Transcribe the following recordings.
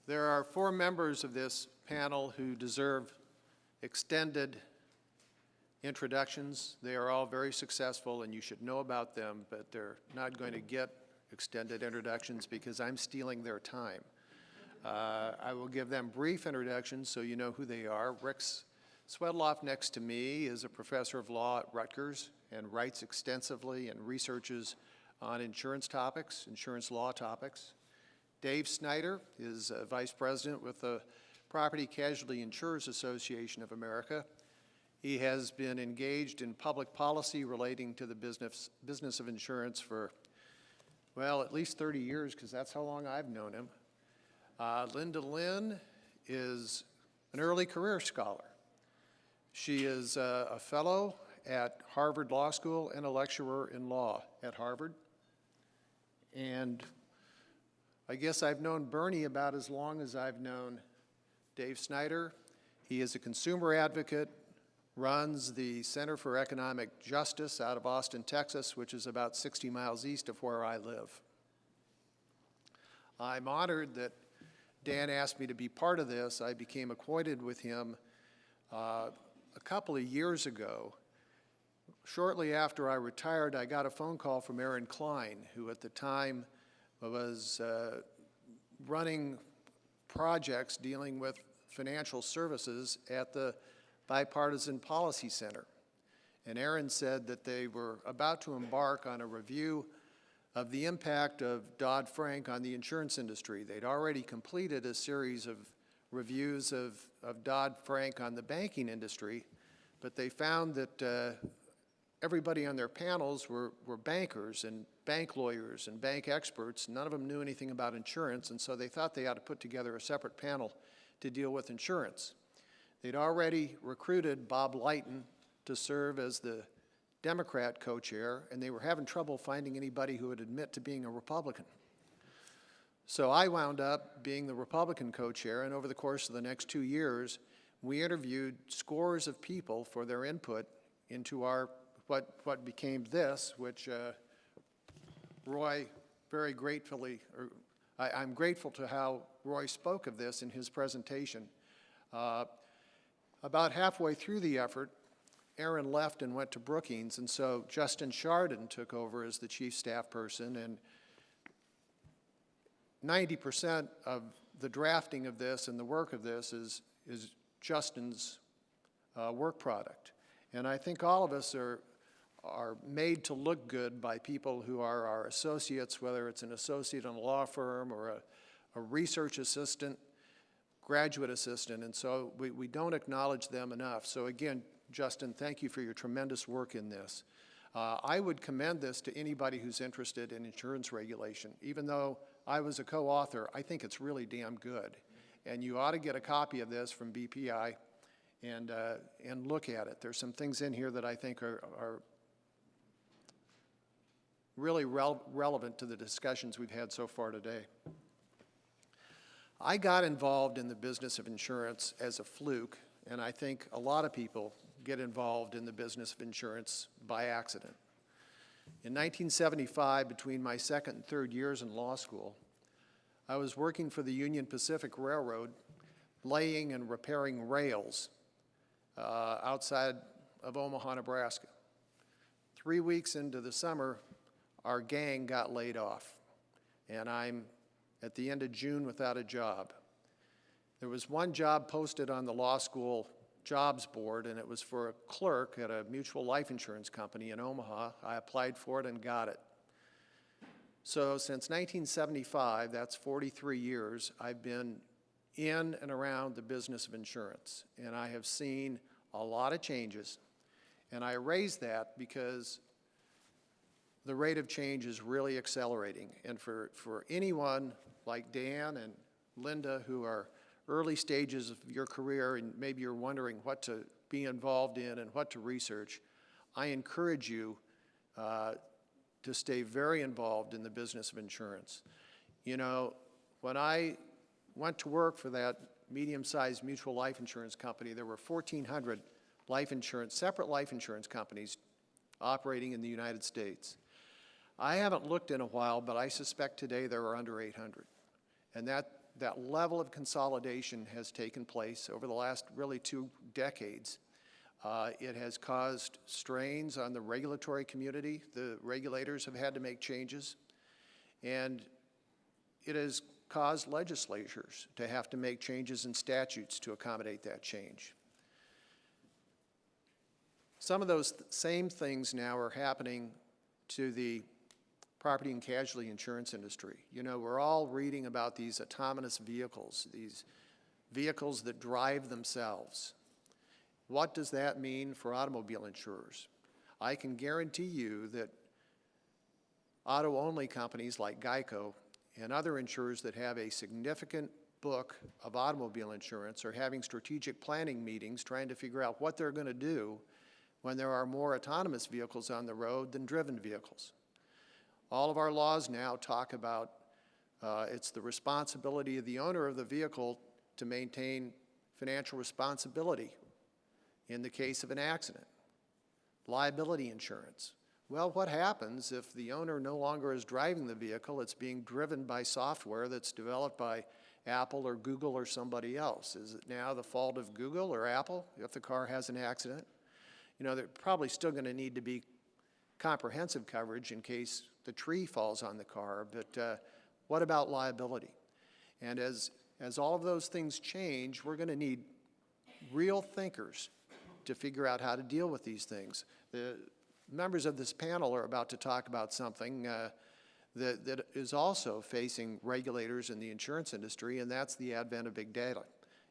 There are 4 members of this panel who deserve extended introductions. They are all very successful, and you should know about them, but they're not going to get extended introductions because I'm stealing their time. I will give them brief introductions so you know who they are. Rick Swedloff, next to me, is a professor of law at Rutgers and writes extensively and researches on insurance topics, insurance law topics. Dave Snyder is vice president with the Property Casualty Insurers Association of America. He has been engaged in public policy relating to the business of insurance for, well, at least 30 years, because that's how long I've known him. Linda Lynn is an early career scholar. She is a fellow at Harvard Law School and a lecturer in law at Harvard. And I guess I've known Birny about as long as I've known Dave Snyder. He is a consumer advocate, runs the Center for Economic Justice out of Austin, Texas, which is about 60 miles east of where I live. I'm honored that Dan asked me to be part of this. I became acquainted with him a couple of years ago. Shortly after I retired, I got a phone call from Aaron Klein, who at the time was running projects dealing with financial services at the Bipartisan Policy Center. And Aaron said that they were about to embark on a review of the impact of Dodd-Frank on the insurance industry. They'd already completed a series of reviews of Dodd-Frank on the banking industry, but they found that everybody on their panels were bankers and bank lawyers and bank experts. None of them knew anything about insurance, and so they thought they ought to put together a separate panel to deal with insurance. They'd already recruited Bob Lighton to serve as the Democrat co-chair, and they were having trouble finding anybody who would admit to being a Republican. So I wound up being the Republican co-chair, and over the course of the next 2 years, we interviewed scores of people for their input into our what became this, which Roy very gratefully, I'm grateful to how Roy spoke of this in his presentation. About halfway through the effort, Aaron left and went to Brookings, and so Justin Chardon took over as the chief staff person, and 90% of the drafting of this and the work of this is Justin's work product. And I think all of us are made to look good by people who are our associates, whether it's an associate in a law firm or a research assistant, graduate assistant, and so we don't acknowledge them enough. So again, Justin, thank you for your tremendous work in this. I would commend this to anybody who's interested in insurance regulation. Even though I was a co-author, I think it's really damn good. And you ought to get a copy of this from BPI and look at it. There's some things in here that I think are really relevant to the discussions we've had so far today. I got involved in the business of insurance as a fluke, and I think a lot of people get involved in the business of insurance by accident. In 1975, between my second and third years in law school, I was working for the Union Pacific Railroad, laying and repairing rails outside of Omaha, Nebraska. 3 weeks into the summer, our gang got laid off, and I'm at the end of June without a job. There was one job posted on the law school jobs board, and it was for a clerk at a mutual life insurance company in Omaha. I applied for it and got it. So since 1975, that's 43 years, I've been in and around the business of insurance, and I have seen a lot of changes. And I raise that because the rate of change is really accelerating. And for anyone like Dan and Linda who are early stages of your career and maybe you're wondering what to be involved in and what to research, I encourage you to stay very involved in the business of insurance. You know, when I went to work for that medium-sized mutual life insurance company, there were 1,400 separate life insurance companies operating in the United States. I haven't looked in a while, but I suspect today there are under 800. And that level of consolidation has taken place over the last really 2 decades. It has caused strains on the regulatory community. The regulators have had to make changes, and it has caused legislatures to have to make changes in statutes to accommodate that change. Some of those same things now are happening to the property and casualty insurance industry. You know, we're all reading about these autonomous vehicles, these vehicles that drive themselves. What does that mean for automobile insurers? I can guarantee you that auto-only companies like Geico and other insurers that have a significant book of automobile insurance are having strategic planning meetings trying to figure out what they're going to do when there are more autonomous vehicles on the road than driven vehicles. All of our laws now talk about it's the responsibility of the owner of the vehicle to maintain financial responsibility in the case of an accident. Liability insurance. Well, what happens if the owner no longer is driving the vehicle, it's being driven by software that's developed by Apple or Google or somebody else? Is it now the fault of Google or Apple if the car has an accident? You know, there's probably still going to need to be comprehensive coverage in case the tree falls on the car, but what about liability? And as all of those things change, we're going to need real thinkers to figure out how to deal with these things. The members of this panel are about to talk about something that is also facing regulators in the insurance industry, and that's the advent of big data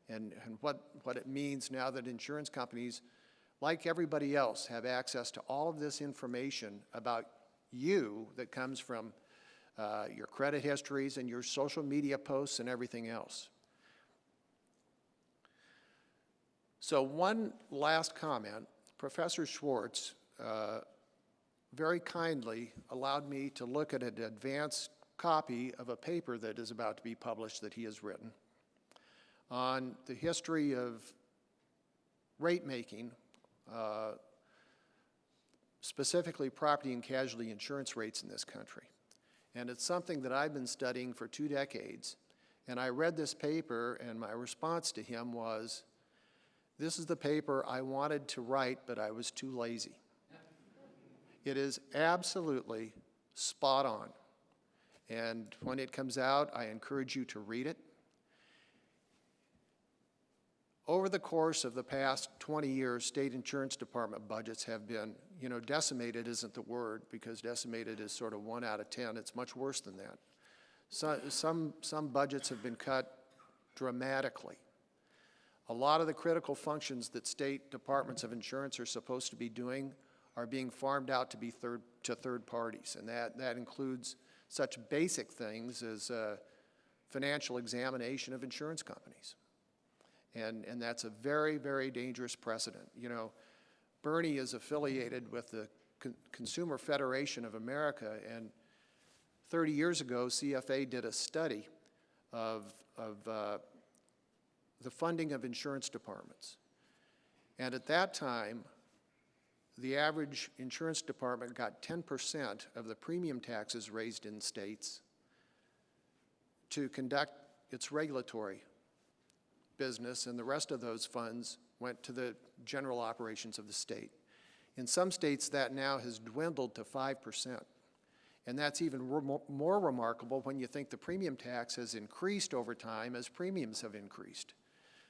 and what it means now that insurance companies, like everybody else, have access to all of this information about you that comes from your credit histories and your social media posts and everything else. So one last comment. Professor Schwarcz very kindly allowed me to look at an advanced copy of a paper that is about to be published that he has written on the history of rate making, specifically property and casualty insurance rates in this country. And it's something that I've been studying for 2 decades. And I read this paper, and my response to him was, this is the paper I wanted to write, but I was too lazy. It is absolutely spot on. And when it comes out, I encourage you to read it. Over the course of the past 20 years, state insurance department budgets have been, you know, decimated isn't the word, because decimated is sort of 1 out of 10. It's much worse than that. Some budgets have been cut dramatically. A lot of the critical functions that state departments of insurance are supposed to be doing are being farmed out to be third parties, and that includes such basic things as financial examination of insurance companies. And that's a very, very dangerous precedent. You know, Birny is affiliated with the Consumer Federation of America, and 30 years ago, CFA did a study of the funding of insurance departments. And at that time, the average insurance department got 10% of the premium taxes raised in states to conduct its regulatory business, and the rest of those funds went to the general operations of the state. In some states, that now has dwindled to 5%. And that's even more remarkable when you think the premium tax has increased over time as premiums have increased.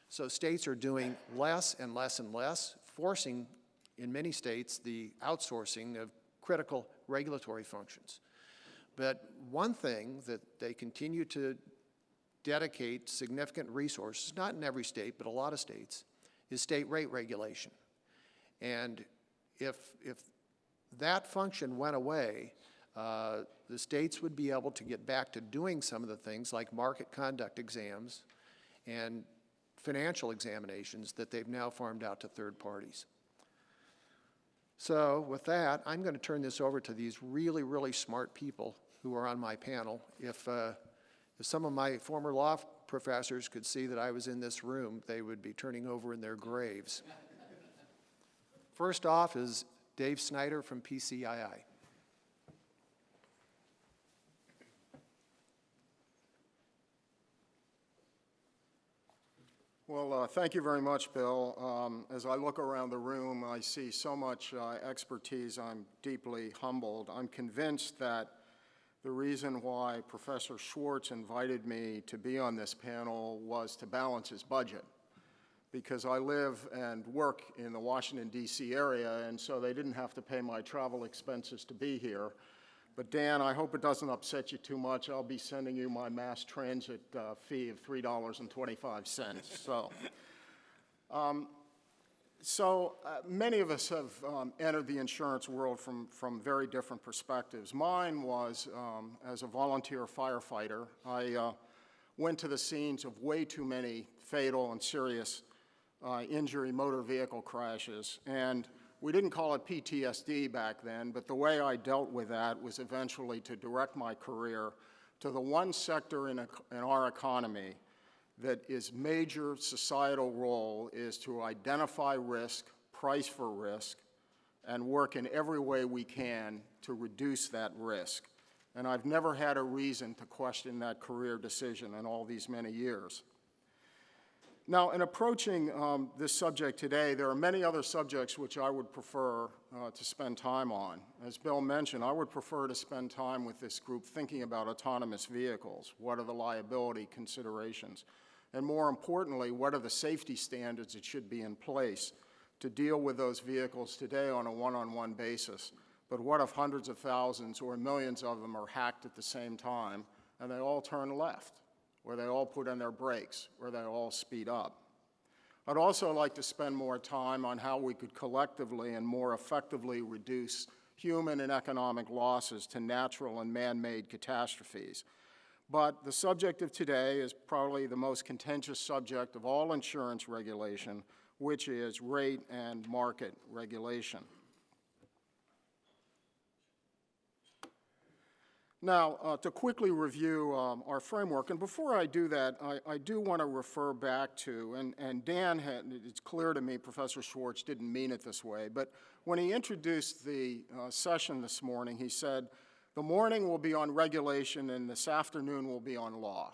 So states are doing less and less and less, forcing, in many states, the outsourcing of critical regulatory functions. But one thing that they continue to dedicate significant resources, not in every state, but a lot of states, is state rate regulation. And if that function went away, the states would be able to get back to doing some of the things like market conduct exams and financial examinations that they've now farmed out to third parties. So with that, I'm going to turn this over to these really, really smart people who are on my panel. If some of my former law professors could see that I was in this room, they would be turning over in their graves. First off is Dave Snyder from PCII. Well, thank you very much, Bill. As I look around the room, I see so much expertise. I'm deeply humbled. I'm convinced that the reason why Professor Schwarcz invited me to be on this panel was to balance his budget, because I live and work in the Washington, D.C. area, and so they didn't have to pay my travel expenses to be here. But Dan, I hope it doesn't upset you too much. I'll be sending you my mass transit fee of $3.25. So many of us have entered the insurance world from very different perspectives. Mine was as a volunteer firefighter. I went to the scenes of way too many fatal and serious injury motor vehicle crashes, and we didn't call it PTSD back then, but the way I dealt with that was eventually to direct my career to the one sector in our economy that is major societal role is to identify risk, price for risk, and work in every way we can to reduce that risk. And I've never had a reason to question that career decision in all these many years. Now, in approaching this subject today, there are many other subjects which I would prefer to spend time on. As Bill mentioned, I would prefer to spend time with this group thinking about autonomous vehicles. What are the liability considerations? And more importantly, what are the safety standards that should be in place to deal with those vehicles today on a one-on-one basis? But what if hundreds of thousands or millions of them are hacked at the same time and they all turn left, or they all put on their brakes, or they all speed up? I'd also like to spend more time on how we could collectively and more effectively reduce human and economic losses to natural and man-made catastrophes. But the subject of today is probably the most contentious subject of all insurance regulation, which is rate and market regulation. Now, to quickly review our framework, and before I do that, I do want to refer back to, and Dan it's clear to me Professor Schwarcz didn't mean it this way, but when he introduced the session this morning, he said, the morning will be on regulation and this afternoon will be on law.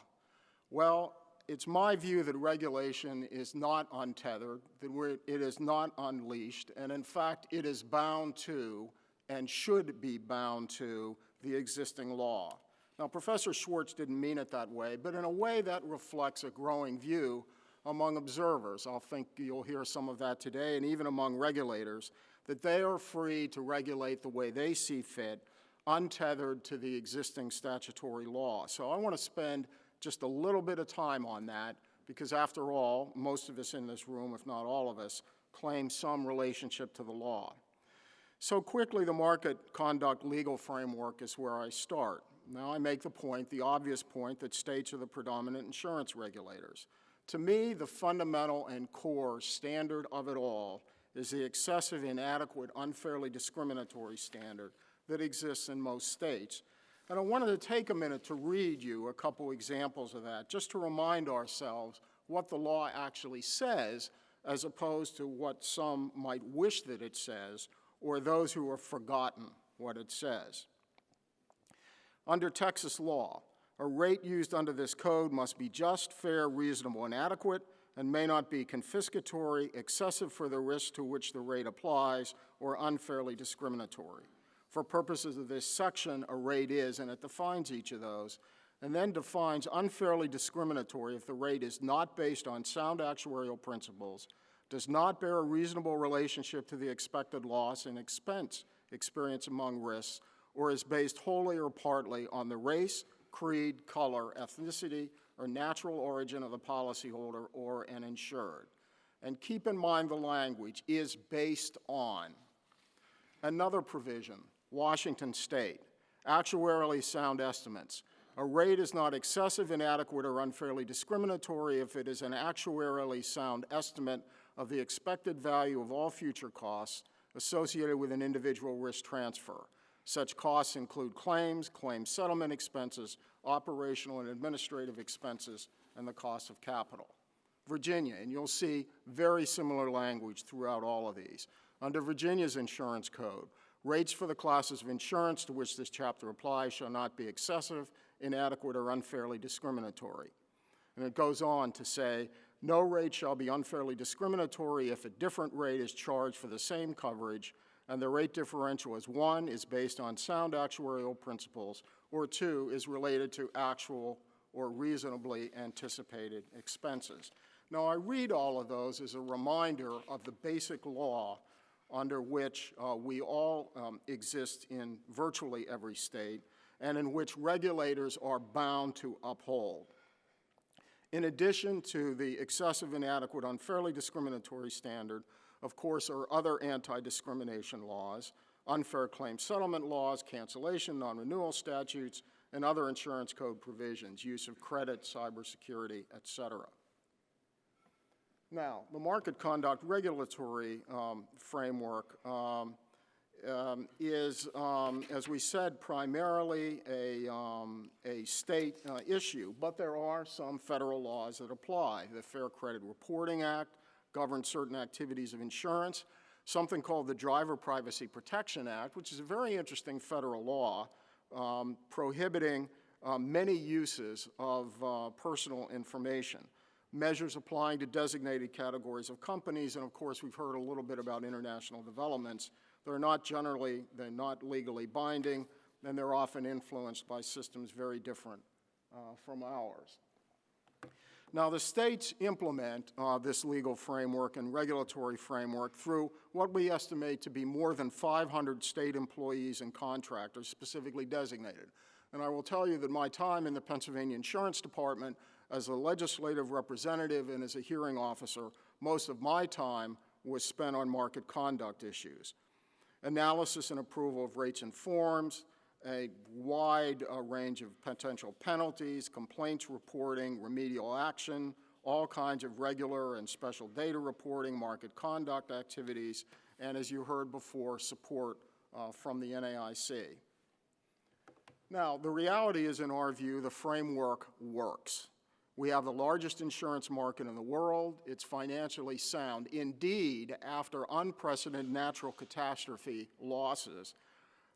Well, it's my view that regulation is not untethered, that it is not unleashed, and in fact, it is bound to and should be bound to the existing law. Now, Professor Schwarcz didn't mean it that way, but in a way that reflects a growing view among observers. I think you'll hear some of that today, and even among regulators, that they are free to regulate the way they see fit, untethered to the existing statutory law. So I want to spend just a little bit of time on that, because after all, most of us in this room, if not all of us, claim some relationship to the law. So quickly, the market conduct legal framework is where I start. Now I make the point, the obvious point, that states are the predominant insurance regulators. To me, the fundamental and core standard of it all is the excessive, inadequate, unfairly discriminatory standard that exists in most states. And I wanted to take a minute to read you a couple examples of that, just to remind ourselves what the law actually says, as opposed to what some might wish that it says, or those who have forgotten what it says. Under Texas law, a rate used under this code must be just, fair, reasonable, and adequate, and may not be confiscatory, excessive for the risk to which the rate applies, or unfairly discriminatory. For purposes of this section, a rate is, and it defines each of those, and then defines unfairly discriminatory if the rate is not based on sound actuarial principles, does not bear a reasonable relationship to the expected loss and expense experienced among risks, or is based wholly or partly on the race, creed, color, ethnicity, or natural origin of the policyholder or an insured. And keep in mind the language, is based on. Another provision, Washington State, actuarially sound estimates. A rate is not excessive, inadequate, or unfairly discriminatory if it is an actuarially sound estimate of the expected value of all future costs associated with an individual risk transfer. Such costs include claims, claim settlement expenses, operational and administrative expenses, and the cost of capital. Virginia, and you'll see very similar language throughout all of these. Under Virginia's insurance code, rates for the classes of insurance to which this chapter applies shall not be excessive, inadequate, or unfairly discriminatory. And it goes on to say No rate shall be unfairly discriminatory if a different rate is charged for the same coverage, and the rate differential is 1, is based on sound actuarial principles, or 2, is related to actual or reasonably anticipated expenses. Now, I read all of those as a reminder of the basic law under which we all exist in virtually every state, and in which regulators are bound to uphold. In addition to the excessive, inadequate, unfairly discriminatory standard, of course, are other anti-discrimination laws, unfair claim settlement laws, cancellation, non-renewal statutes, and other insurance code provisions, use of credit, cybersecurity, et cetera. Now, the market conduct regulatory framework is, as we said, primarily a state issue, but there are some federal laws that apply. The Fair Credit Reporting Act governs certain activities of insurance, something called the Driver Privacy Protection Act, which is a very interesting federal law prohibiting many uses of personal information, measures applying to designated categories of companies, and of course we've heard a little bit about international developments. They're not legally binding, and they're often influenced by systems very different from ours. Now, the states implement this legal framework and regulatory framework through what we estimate to be more than 500 state employees and contractors specifically designated. And I will tell you that my time in the Pennsylvania Insurance Department as a legislative representative and as a hearing officer, most of my time was spent on market conduct issues. Analysis and approval of rates and forms, a wide range of potential penalties, complaints reporting, remedial action, all kinds of regular and special data reporting, market conduct activities, and as you heard before, support from the NAIC. Now, the reality is, in our view, the framework works. We have the largest insurance market in the world. It's financially sound. Indeed, after unprecedented natural catastrophe losses,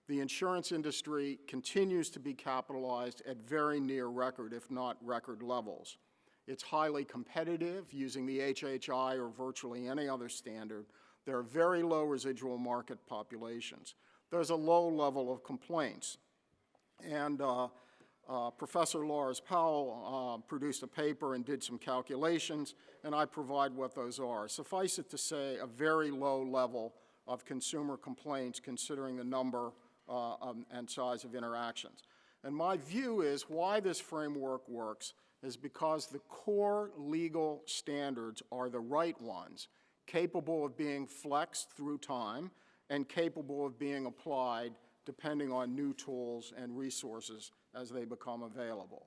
the insurance industry continues to be capitalized at very near record, if not record levels. It's highly competitive using the HHI or virtually any other standard. There are very low residual market populations. There's a low level of complaints. And Professor Lars Powell produced a paper and did some calculations, and I provide what those are. Suffice it to say, a very low level of consumer complaints considering the number and size of interactions. And my view is why this framework works is because the core legal standards are the right ones, capable of being flexed through time and capable of being applied depending on new tools and resources as they become available.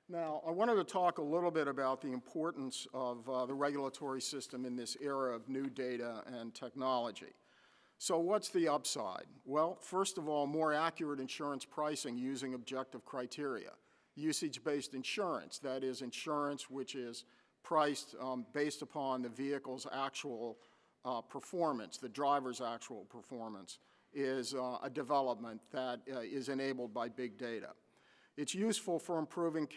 Now, I wanted to talk a little bit about the importance of the regulatory system in this era of new data and technology. So what's the upside? Well, first of all, more accurate insurance pricing using objective criteria. Usage-based insurance, that is insurance which is priced based upon the vehicle's actual performance, the driver's actual performance, is a development that is enabled by big data. It's useful for improving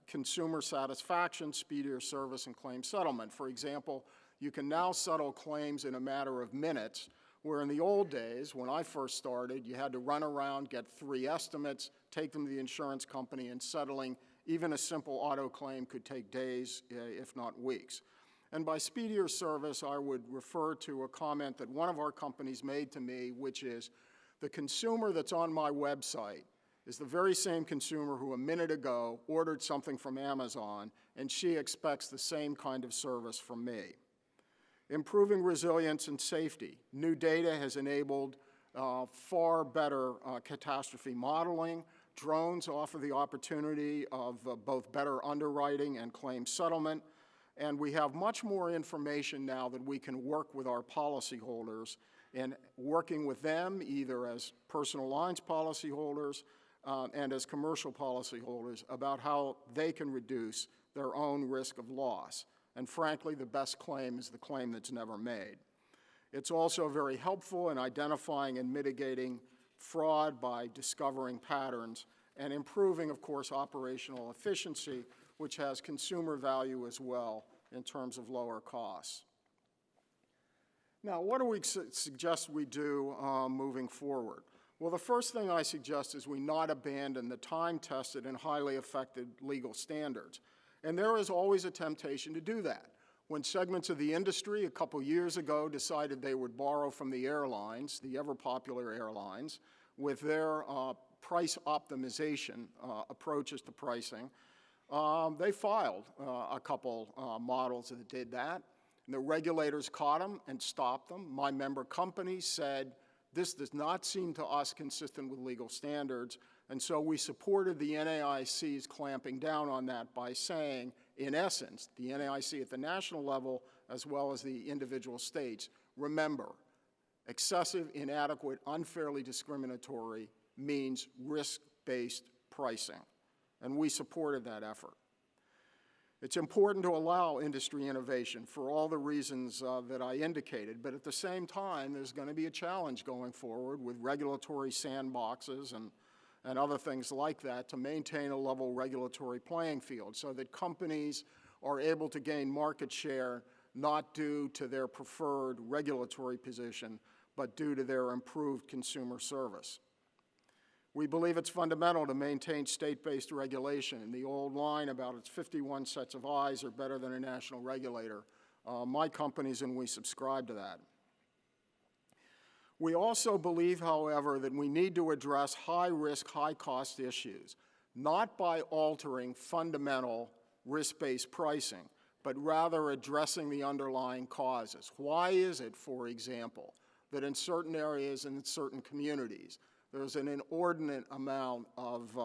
consumer satisfaction, speedier service, and claim settlement. For example, you can now settle claims in a matter of minutes, where in the old days, when I first started, you had to run around, get 3 estimates, take them to the insurance company, and settling even a simple auto claim could take days, if not weeks. And by speedier service, I would refer to a comment that one of our companies made to me, which is, the consumer that's on my website is the very same consumer who a minute ago ordered something from Amazon, and she expects the same kind of service from me. Improving resilience and safety. New data has enabled far better catastrophe modeling. Drones offer the opportunity of both better underwriting and claim settlement. And we have much more information now that we can work with our policyholders in working with them either as personal lines policyholders and as commercial policyholders about how they can reduce their own risk of loss. And frankly, the best claim is the claim that's never made. It's also very helpful in identifying and mitigating fraud by discovering patterns and improving, of course, operational efficiency, which has consumer value as well in terms of lower costs. Now, what do we suggest we do moving forward? Well, the first thing I suggest is we not abandon the time-tested and highly effective legal standards. And there is always a temptation to do that. When segments of the industry a couple years ago decided they would borrow from the airlines, the ever-popular airlines, with their price optimization approaches to pricing, they filed a couple models that did that. And the regulators caught them and stopped them. My member companies said, this does not seem to us consistent with legal standards, and so we supported the NAIC's clamping down on that by saying, in essence, the NAIC at the national level as well as the individual states, remember, excessive, inadequate, unfairly discriminatory means risk-based pricing, and we supported that effort. It's important to allow industry innovation for all the reasons that I indicated, but at the same time, there's going to be a challenge going forward with regulatory sandboxes and other things like that to maintain a level regulatory playing field so that companies are able to gain market share not due to their preferred regulatory position, but due to their improved consumer service. We believe it's fundamental to maintain state-based regulation, and the old line about its 51 sets of eyes are better than a national regulator. My companies and we subscribe to that. We also believe, however, that we need to address high-risk, high-cost issues, not by altering fundamental risk-based pricing, but rather addressing the underlying causes. Why is it, for example, that in certain areas and in certain communities, there's an inordinate amount of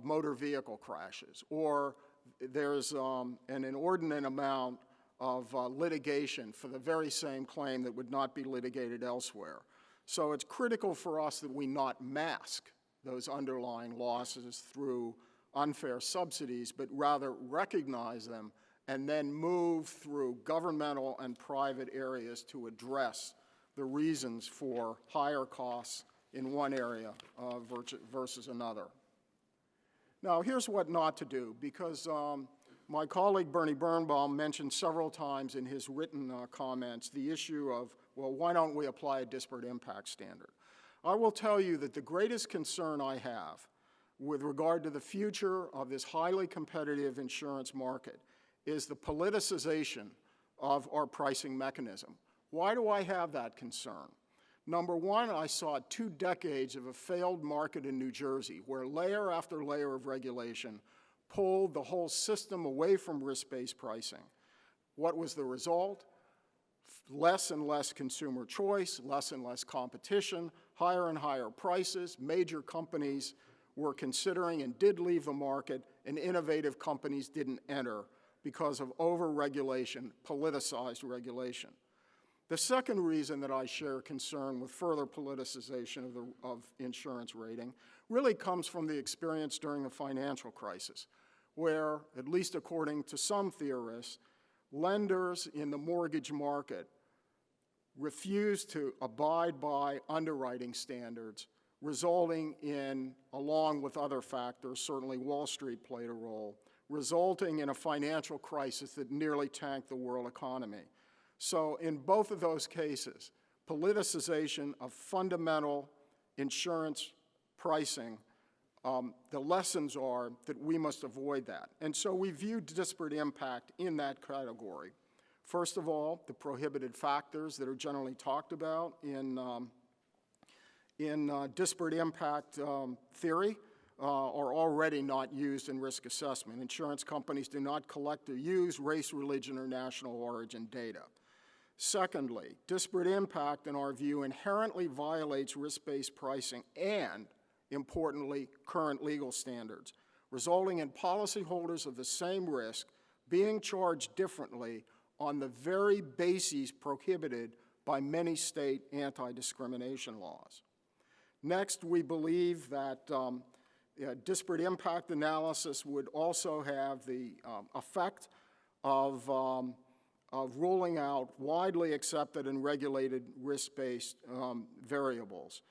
motor vehicle crashes, or there's an inordinate amount of litigation for the very same claim that would not be litigated elsewhere. So it's critical for us that we not mask those underlying losses through unfair subsidies, but rather recognize them and then move through governmental and private areas to address the reasons for higher costs in one area versus another. Now, here's what not to do, because my colleague Bernie Birnbaum mentioned several times in his written comments the issue of, well, why don't we apply a disparate impact standard? I will tell you that the greatest concern I have with regard to the future of this highly competitive insurance market is the politicization of our pricing mechanism. Why do I have that concern? Number one, I saw 2 decades of a failed market in New Jersey where layer after layer of regulation pulled the whole system away from risk-based pricing. What was the result? Less and less consumer choice, less and less competition, higher and higher prices. Major companies were considering and did leave the market, and innovative companies didn't enter because of over-regulation, politicized regulation. The second reason that I share concern with further politicization of insurance rating really comes from the experience during the financial crisis, where, at least according to some theorists, lenders in the mortgage market refused to abide by underwriting standards, resulting in, along with other factors, certainly Wall Street played a role, resulting in a financial crisis that nearly tanked the world economy. So in both of those cases, politicization of fundamental insurance pricing, the lessons are that we must avoid that. And so we view disparate impact in that category. First of all, the prohibited factors that are generally talked about in disparate impact theory are already not used in risk assessment. Insurance companies do not collect or use race, religion, or national origin data. Secondly, disparate impact, in our view, inherently violates risk-based pricing and, importantly, current legal standards, resulting in policyholders of the same risk being charged differently on the very bases prohibited by many state anti-discrimination laws. Next, we believe that disparate impact analysis would also have the effect of rolling out widely accepted and regulated risk-based variables.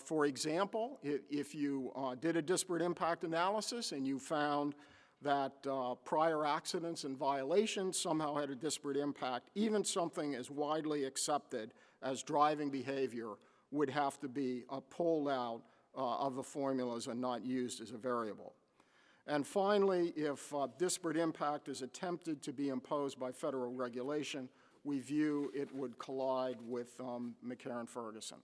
For example, if you did a disparate impact analysis and you found that prior accidents and violations somehow had a disparate impact. Even something as widely accepted as driving behavior would have to be pulled out of the formulas and not used as a variable. And finally, if disparate impact is attempted to be imposed by federal regulation, we view it would collide with McCarran-Ferguson.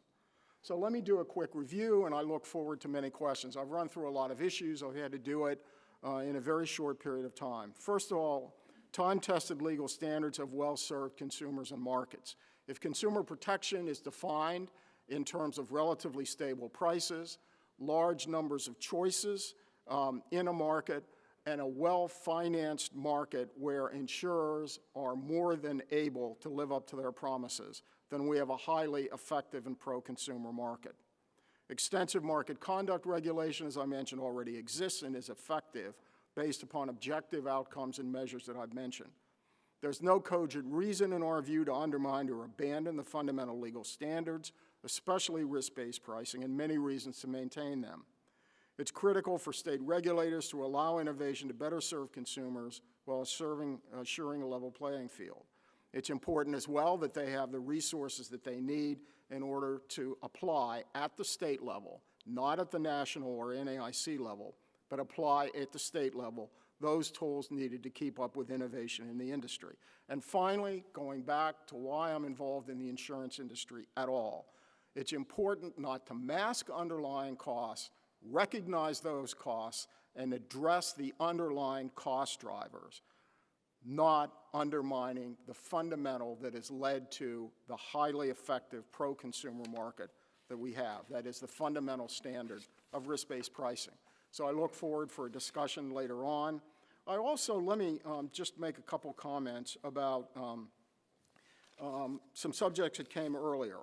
So let me do a quick review, and I look forward to many questions. I've run through a lot of issues. I've had to do it in a very short period of time. First of all, time-tested legal standards have well-served consumers and markets. If consumer protection is defined in terms of relatively stable prices, large numbers of choices in a market, and a well-financed market where insurers are more than able to live up to their promises, then we have a highly effective and pro-consumer market. Extensive market conduct regulation, as I mentioned, already exists and is effective based upon objective outcomes and measures that I've mentioned. There's no cogent reason, in our view, to undermine or abandon the fundamental legal standards, especially risk-based pricing, and many reasons to maintain them. It's critical for state regulators to allow innovation to better serve consumers while assuring a level playing field. It's important as well that they have the resources that they need in order to apply at the state level, not at the national or NAIC level, but apply at the state level those tools needed to keep up with innovation in the industry. And finally, going back to why I'm involved in the insurance industry at all, it's important not to mask underlying costs, recognize those costs, and address the underlying cost drivers, not undermining the fundamental that has led to the highly effective pro-consumer market that we have. That is the fundamental standard of risk-based pricing. So I look forward for a discussion later on. I also, let me just make a couple comments about some subjects that came earlier.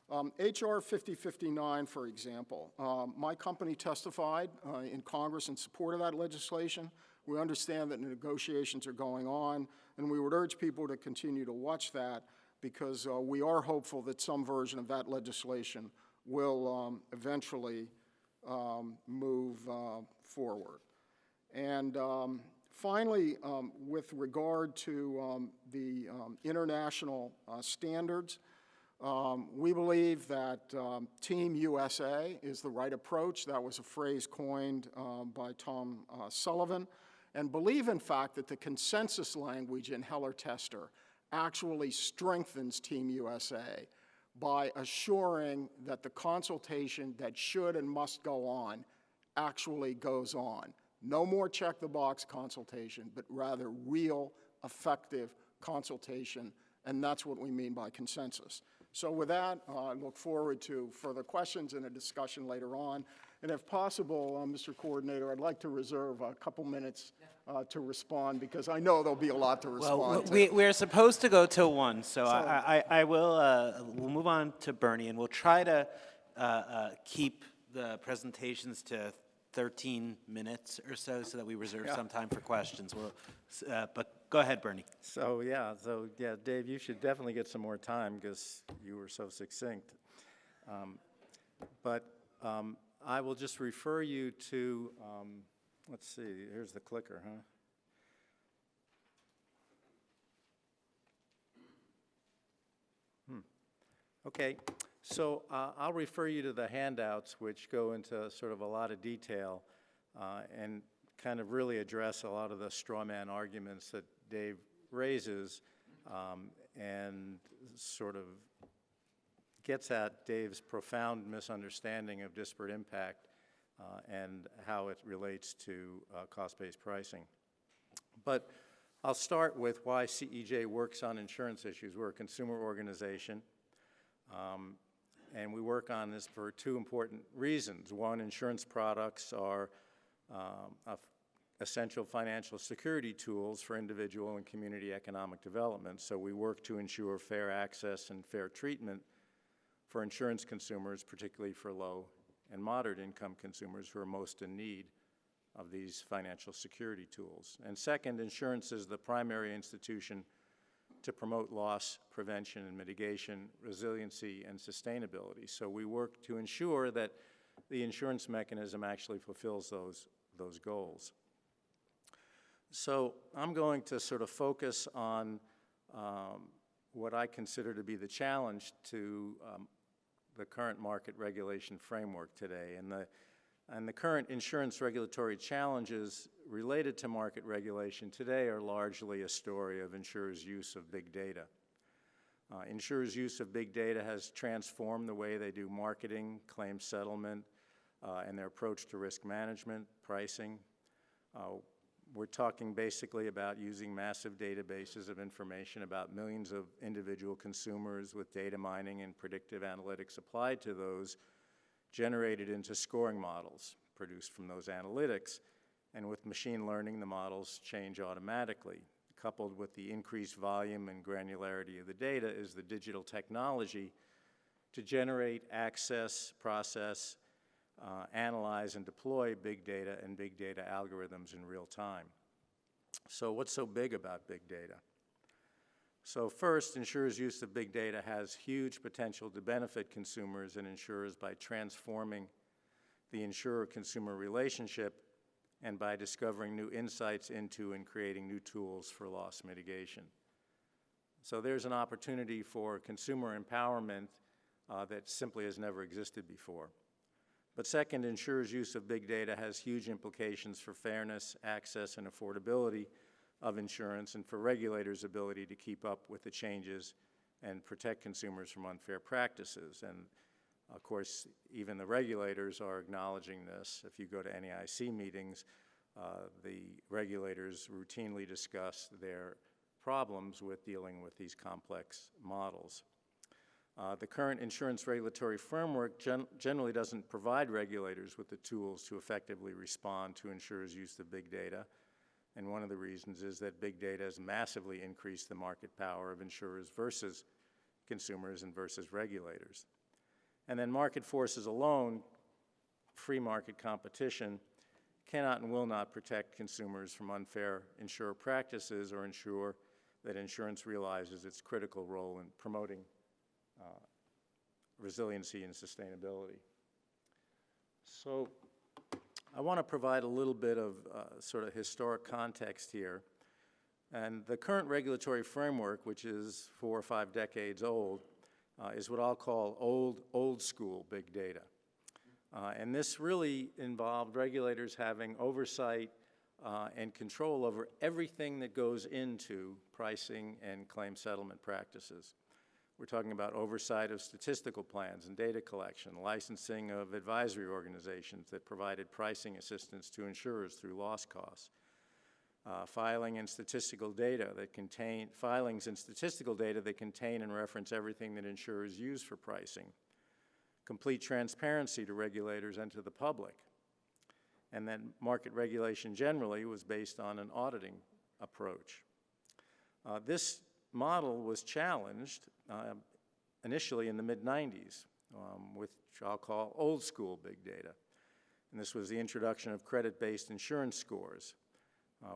HR 5059, for example, my company testified in Congress in support of that legislation. We understand that negotiations are going on, and we would urge people to continue to watch that because we are hopeful that some version of that legislation will eventually move forward. And finally, with regard to the international standards, we believe that Team USA is the right approach. That was a phrase coined by Tom Sullivan. And believe, in fact, that the consensus language in Heller-Tester actually strengthens Team USA by assuring that the consultation that should and must go on actually goes on. No more check-the-box consultation, but rather real, effective consultation, and that's what we mean by consensus. So with that, I look forward to further questions and a discussion later on. And if possible, Mr. Coordinator, I'd like to reserve a couple minutes to respond because I know there'll be a lot to respond to. We're supposed to go till 1, so I will we'll move on to Birny, and we'll try to keep the presentations to 13 minutes or so that we reserve some time for questions. But go ahead, Birny. So yeah, Dave, you should definitely get some more time because you were so succinct. But I will just refer you to, let's see, here's the clicker, huh? Okay, so I'll refer you to the handouts, which go into sort of a lot of detail and kind of really address a lot of the straw man arguments that Dave raises and sort of gets at Dave's profound misunderstanding of disparate impact and how it relates to cost-based pricing. But I'll start with why CEJ works on insurance issues. We're a consumer organization. And we work on this for two important reasons. One, insurance products are essential financial security tools for individual and community economic development. So we work to ensure fair access and fair treatment for insurance consumers, particularly for low and moderate income consumers who are most in need of these financial security tools. And second, insurance is the primary institution to promote loss prevention and mitigation, resiliency, and sustainability. So we work to ensure that the insurance mechanism actually fulfills those goals. So I'm going to sort of focus on what I consider to be the challenge to the current market regulation framework today. And the current insurance regulatory challenges related to market regulation today are largely a story of insurers' use of big data. Insurers' use of big data has transformed the way they do marketing, claim settlement, and their approach to risk management, pricing. We're talking basically about using massive databases of information about millions of individual consumers with data mining and predictive analytics applied to those, generated into scoring models produced from those analytics. And with machine learning, the models change automatically. Coupled with the increased volume and granularity of the data is the digital technology to generate, access, process, analyze, and deploy big data and big data algorithms in real time. So what's so big about big data? So first, insurers' use of big data has huge potential to benefit consumers and insurers by transforming the insurer-consumer relationship and by discovering new insights into and creating new tools for loss mitigation. So there's an opportunity for consumer empowerment that simply has never existed before. But second, insurers' use of big data has huge implications for fairness, access, and affordability of insurance, and for regulators' ability to keep up with the changes and protect consumers from unfair practices. And of course, even the regulators are acknowledging this. If you go to NAIC meetings, the regulators routinely discuss their problems with dealing with these complex models. The current insurance regulatory framework generally doesn't provide regulators with the tools to effectively respond to insurers' use of big data. And one of the reasons is that big data has massively increased the market power of insurers versus consumers and versus regulators. And then market forces alone, free market competition, cannot and will not protect consumers from unfair insurer practices or ensure that insurance realizes its critical role in promoting resiliency and sustainability. So I want to provide a little bit of sort of historic context here. And the current regulatory framework, which is 4 or 5 decades old, is what I'll call old school big data. And this really involved regulators having oversight and control over everything that goes into pricing and claim settlement practices. We're talking about oversight of statistical plans and data collection, licensing of advisory organizations that provided pricing assistance to insurers through loss costs, filings in statistical data that contain and reference everything that insurers use for pricing, complete transparency to regulators and to the public. And then market regulation generally was based on an auditing approach. This model was challenged initially in the mid-90s with what I'll call old school big data. And this was the introduction of credit-based insurance scores,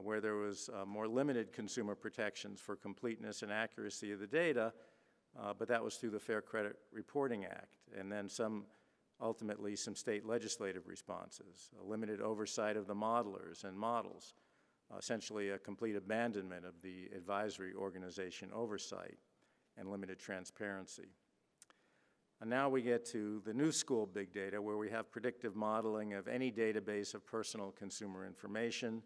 where there was more limited consumer protections for completeness and accuracy of the data, but that was through the Fair Credit Reporting Act, and then ultimately some state legislative responses, a limited oversight of the modelers and models, essentially a complete abandonment of the advisory organization oversight, and limited transparency. And now we get to the new school big data, where we have predictive modeling of any database of personal consumer information.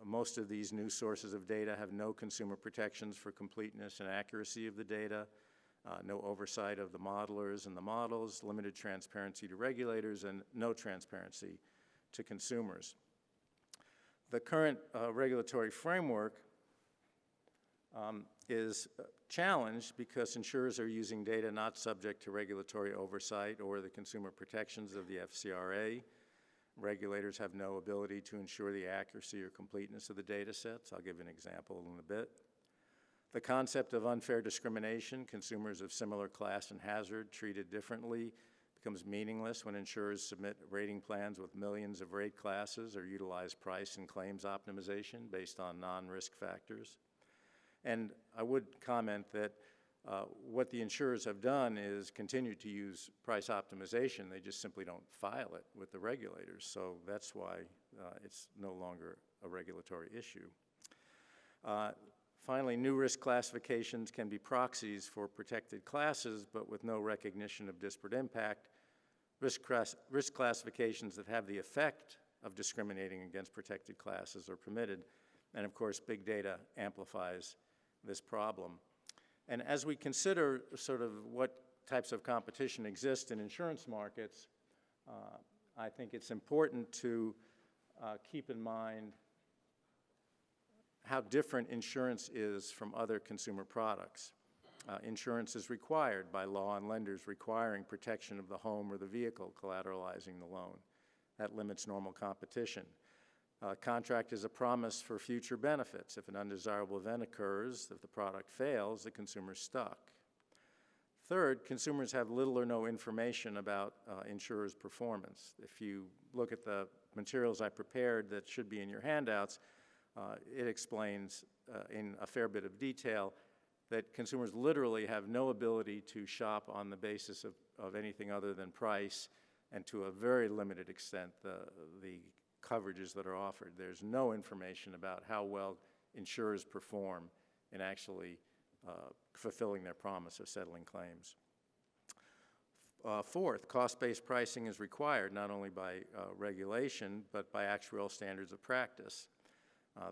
Most of these new sources of data have no consumer protections for completeness and accuracy of the data, no oversight of the modelers and the models, limited transparency to regulators, and no transparency to consumers. The current regulatory framework is challenged because insurers are using data not subject to regulatory oversight or the consumer protections of the FCRA. Regulators have no ability to ensure the accuracy or completeness of the data sets. I'll give you an example in a bit. The concept of unfair discrimination, consumers of similar class and hazard treated differently, becomes meaningless when insurers submit rating plans with millions of rate classes or utilize price and claims optimization based on non-risk factors. And I would comment that what the insurers have done is continue to use price optimization. They just simply don't file it with the regulators. So that's why it's no longer a regulatory issue. Finally, new risk classifications can be proxies for protected classes, but with no recognition of disparate impact. Risk classifications that have the effect of discriminating against protected classes are permitted. And of course, big data amplifies this problem. And as we consider sort of what types of competition exist in insurance markets, I think it's important to keep in mind how different insurance is from other consumer products. Insurance is required by law and lenders requiring protection of the home or the vehicle collateralizing the loan. That limits normal competition. Contract is a promise for future benefits. If an undesirable event occurs, if the product fails, the consumer's stuck. Third, consumers have little or no information about insurers' performance. If you look at the materials I prepared that should be in your handouts, it explains in a fair bit of detail that consumers literally have no ability to shop on the basis of anything other than price, and to a very limited extent the coverages that are offered. There's no information about how well insurers perform in actually fulfilling their promise of settling claims. Fourth, cost-based pricing is required not only by regulation, but by actuarial standards of practice.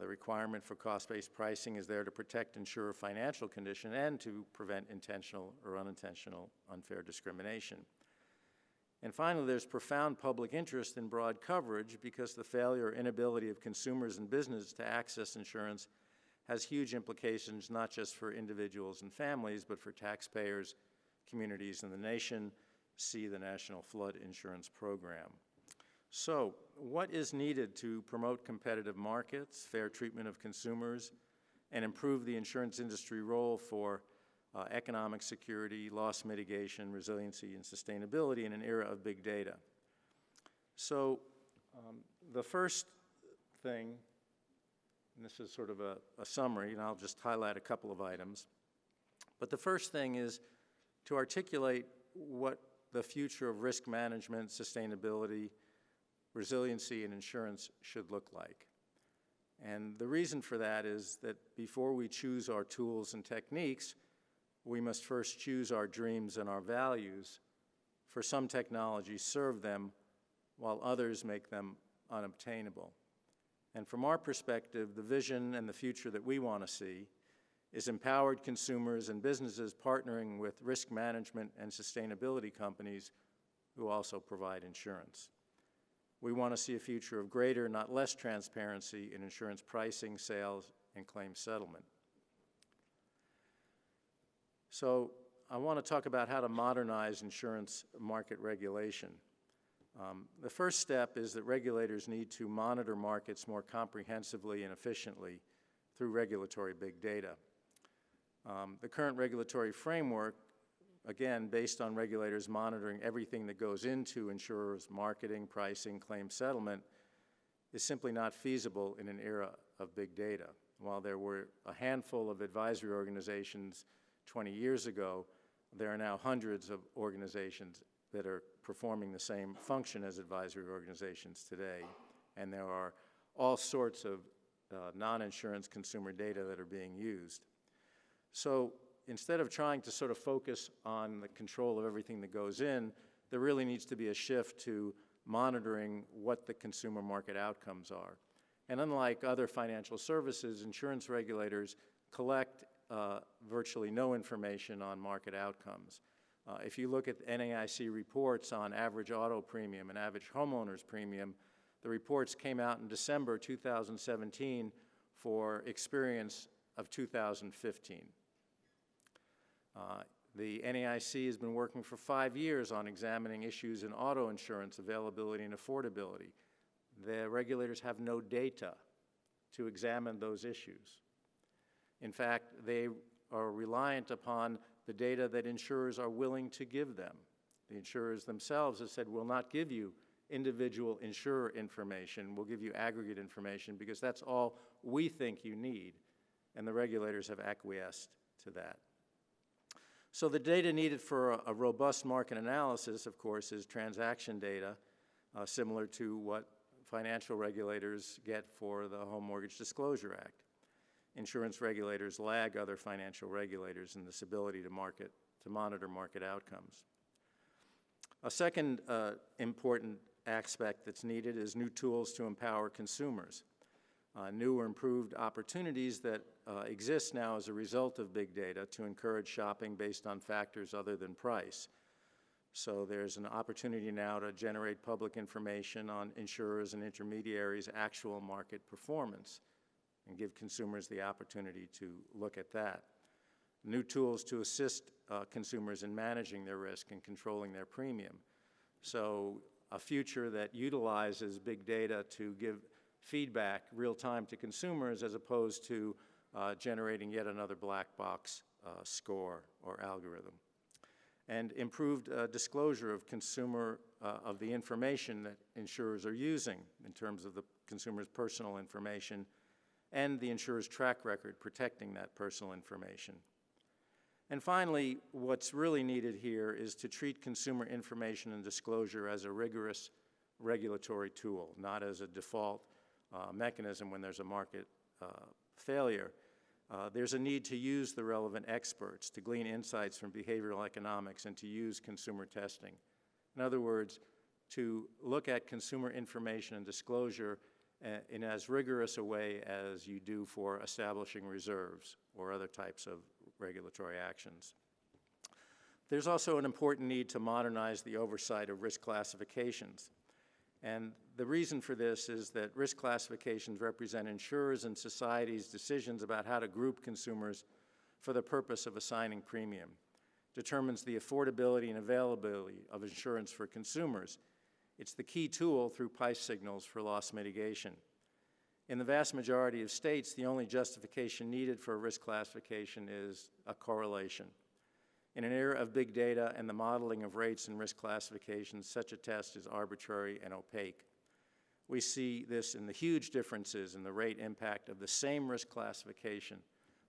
The requirement for cost-based pricing is there to protect insurer financial condition and to prevent intentional or unintentional unfair discrimination. And finally, there's profound public interest in broad coverage because the failure or inability of consumers and business to access insurance has huge implications not just for individuals and families, but for taxpayers, communities, and the nation. See the National Flood Insurance Program. So, what is needed to promote competitive markets, fair treatment of consumers, and improve the insurance industry role for economic security, loss mitigation, resiliency, and sustainability in an era of big data? So, the first thing, and this is sort of a summary, and I'll just highlight a couple of items, but the first thing is to articulate what the future of risk management, sustainability, resiliency, and insurance should look like. And the reason for that is that before we choose our tools and techniques, we must first choose our dreams and our values. For some technologies serve them, while others make them unobtainable. And from our perspective, the vision and the future that we want to see is empowered consumers and businesses partnering with risk management and sustainability companies who also provide insurance. We want to see a future of greater, not less, transparency in insurance pricing, sales, and claim settlement. So I want to talk about how to modernize insurance market regulation. The first step is that regulators need to monitor markets more comprehensively and efficiently through regulatory big data. The current regulatory framework, again, based on regulators monitoring everything that goes into insurers' marketing, pricing, claim settlement, is simply not feasible in an era of big data. While there were a handful of advisory organizations 20 years ago, there are now hundreds of organizations that are performing the same function as advisory organizations today. And there are all sorts of non-insurance consumer data that are being used. So instead of trying to sort of focus on the control of everything that goes in, there really needs to be a shift to monitoring what the consumer market outcomes are. And unlike other financial services, insurance regulators collect virtually no information on market outcomes. If you look at NAIC reports on average auto premium and average homeowners premium, the reports came out in December 2017 for experience of 2015. The NAIC has been working for 5 years on examining issues in auto insurance availability and affordability. The regulators have no data to examine those issues. In fact, they are reliant upon the data that insurers are willing to give them. The insurers themselves have said, we'll not give you individual insurer information, we'll give you aggregate information because that's all we think you need. And the regulators have acquiesced to that. So the data needed for a robust market analysis, of course, is transaction data, similar to what financial regulators get for the Home Mortgage Disclosure Act. Insurance regulators lag other financial regulators in this ability to monitor market outcomes. A second important aspect that's needed is new tools to empower consumers. New or improved opportunities that exist now as a result of big data to encourage shopping based on factors other than price. So there's an opportunity now to generate public information on insurers and intermediaries' actual market performance and give consumers the opportunity to look at that. New tools to assist consumers in managing their risk and controlling their premium. So a future that utilizes big data to give feedback real time to consumers as opposed to generating yet another black box score or algorithm. And improved disclosure of of the information that insurers are using in terms of the consumer's personal information and the insurer's track record protecting that personal information. And finally, what's really needed here is to treat consumer information and disclosure as a rigorous regulatory tool, not as a default mechanism when there's a market failure. There's a need to use the relevant experts to glean insights from behavioral economics and to use consumer testing. In other words, to look at consumer information and disclosure in as rigorous a way as you do for establishing reserves or other types of regulatory actions. There's also an important need to modernize the oversight of risk classifications. And the reason for this is that risk classifications represent insurers and society's decisions about how to group consumers for the purpose of assigning premium, determines the affordability and availability of insurance for consumers. It's the key tool through price signals for loss mitigation. In the vast majority of states, the only justification needed for a risk classification is a correlation. In an era of big data and the modeling of rates and risk classifications, such a test is arbitrary and opaque. We see this in the huge differences in the rate impact of the same risk classification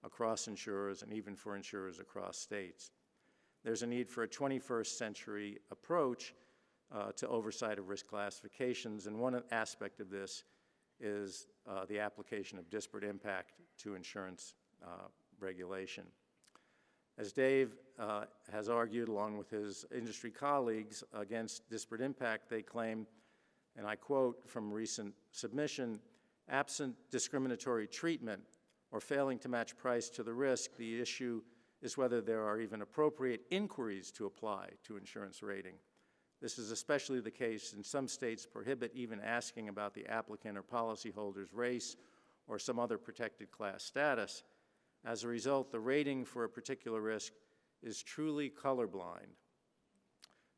across insurers and even for insurers across states. There's a need for a 21st century approach to oversight of risk classifications, and one aspect of this is the application of disparate impact to insurance regulation. As Dave has argued along with his industry colleagues against disparate impact, they claim, and I quote from a recent submission, absent discriminatory treatment or failing to match price to the risk, the issue is whether there are even appropriate inquiries to apply to insurance rating. This is especially the case in some states prohibit even asking about the applicant or policyholder's race or some other protected class status. As a result, the rating for a particular risk is truly colorblind.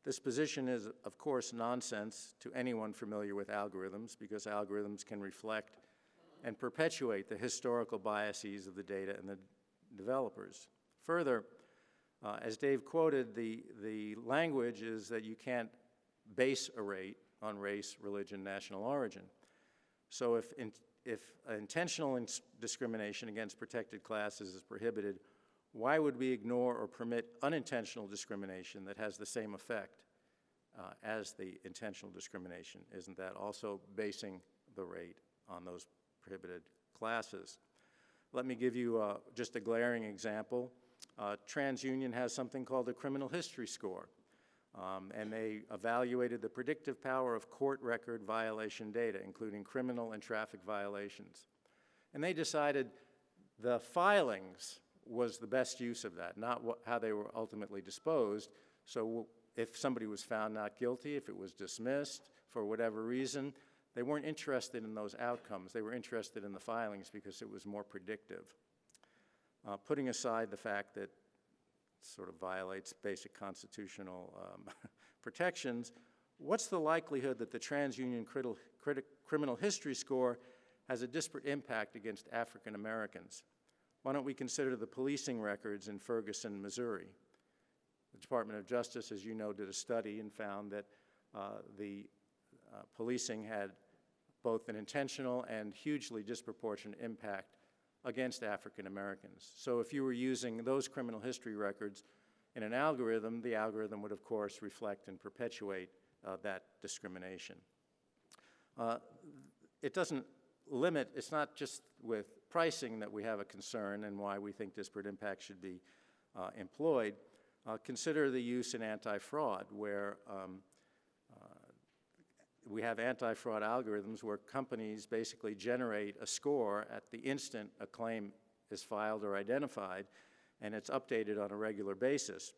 This position is, of course, nonsense to anyone familiar with algorithms because algorithms can reflect and perpetuate the historical biases of the data and the developers. Further, as Dave quoted, the language is that you can't base a rate on race, religion, national origin. So if intentional discrimination against protected classes is prohibited, why would we ignore or permit unintentional discrimination that has the same effect as the intentional discrimination? Isn't that also basing the rate on those prohibited classes? Let me give you just a glaring example. TransUnion has something called a criminal history score, and they evaluated the predictive power of court record violation data, including criminal and traffic violations. And they decided the filings was the best use of that, not how they were ultimately disposed. So if somebody was found not guilty, if it was dismissed for whatever reason, they weren't interested in those outcomes. They were interested in the filings because it was more predictive. Putting aside the fact that it sort of violates basic constitutional protections, what's the likelihood that the TransUnion criminal history score has a disparate impact against African Americans? Why don't we consider the policing records in Ferguson, Missouri? The Department of Justice, as you know, did a study and found that the policing had both an intentional and hugely disproportionate impact against African Americans. So if you were using those criminal history records in an algorithm, the algorithm would, of course, reflect and perpetuate that discrimination. It doesn't limit, it's not just with pricing that we have a concern and why we think disparate impact should be employed. Consider the use in anti-fraud, where we have anti-fraud algorithms where companies basically generate a score at the instant a claim is filed or identified, and it's updated on a regular basis.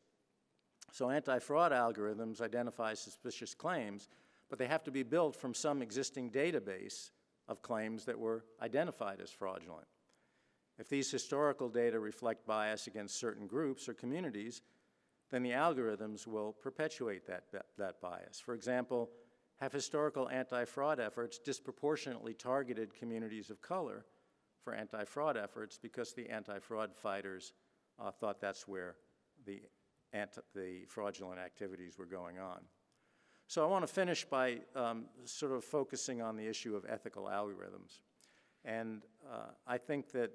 So anti-fraud algorithms identify suspicious claims, but they have to be built from some existing database of claims that were identified as fraudulent. If these historical data reflect bias against certain groups or communities, then the algorithms will perpetuate that bias. For example, have historical anti-fraud efforts disproportionately targeted communities of color for anti-fraud efforts because the anti-fraud fighters thought that's where the fraudulent activities were going on. So I want to finish by sort of focusing on the issue of ethical algorithms. And I think that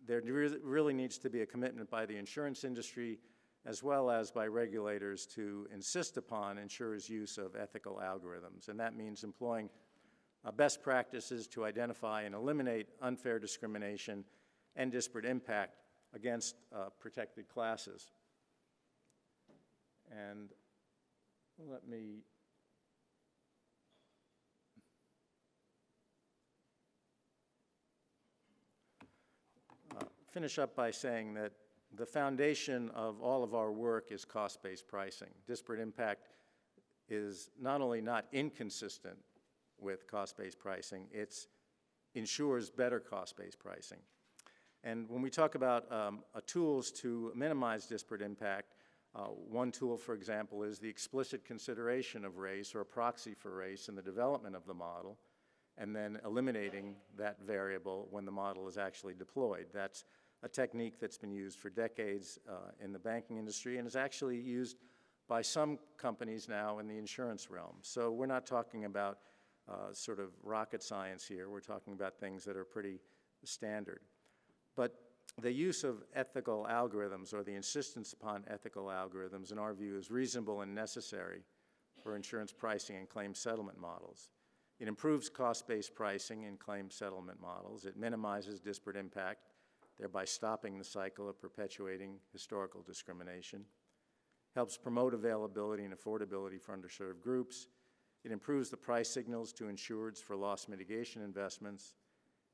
there really needs to be a commitment by the insurance industry as well as by regulators to insist upon insurers' use of ethical algorithms. And that means employing best practices to identify and eliminate unfair discrimination and disparate impact against protected classes. And let me finish up by saying that the foundation of all of our work is cost-based pricing. Disparate impact is not only not inconsistent with cost-based pricing, it ensures better cost-based pricing. And when we talk about tools to minimize disparate impact, one tool, for example, is the explicit consideration of race or a proxy for race in the development of the model, and then eliminating that variable when the model is actually deployed. That's a technique that's been used for decades in the banking industry and is actually used by some companies now in the insurance realm. So we're not talking about sort of rocket science here. We're talking about things that are pretty standard. But the use of ethical algorithms, or the insistence upon ethical algorithms, in our view, is reasonable and necessary for insurance pricing and claim settlement models. It improves cost-based pricing in claim settlement models. It minimizes disparate impact, thereby stopping the cycle of perpetuating historical discrimination. Helps promote availability and affordability for underserved groups. It improves the price signals to insureds for loss mitigation investments.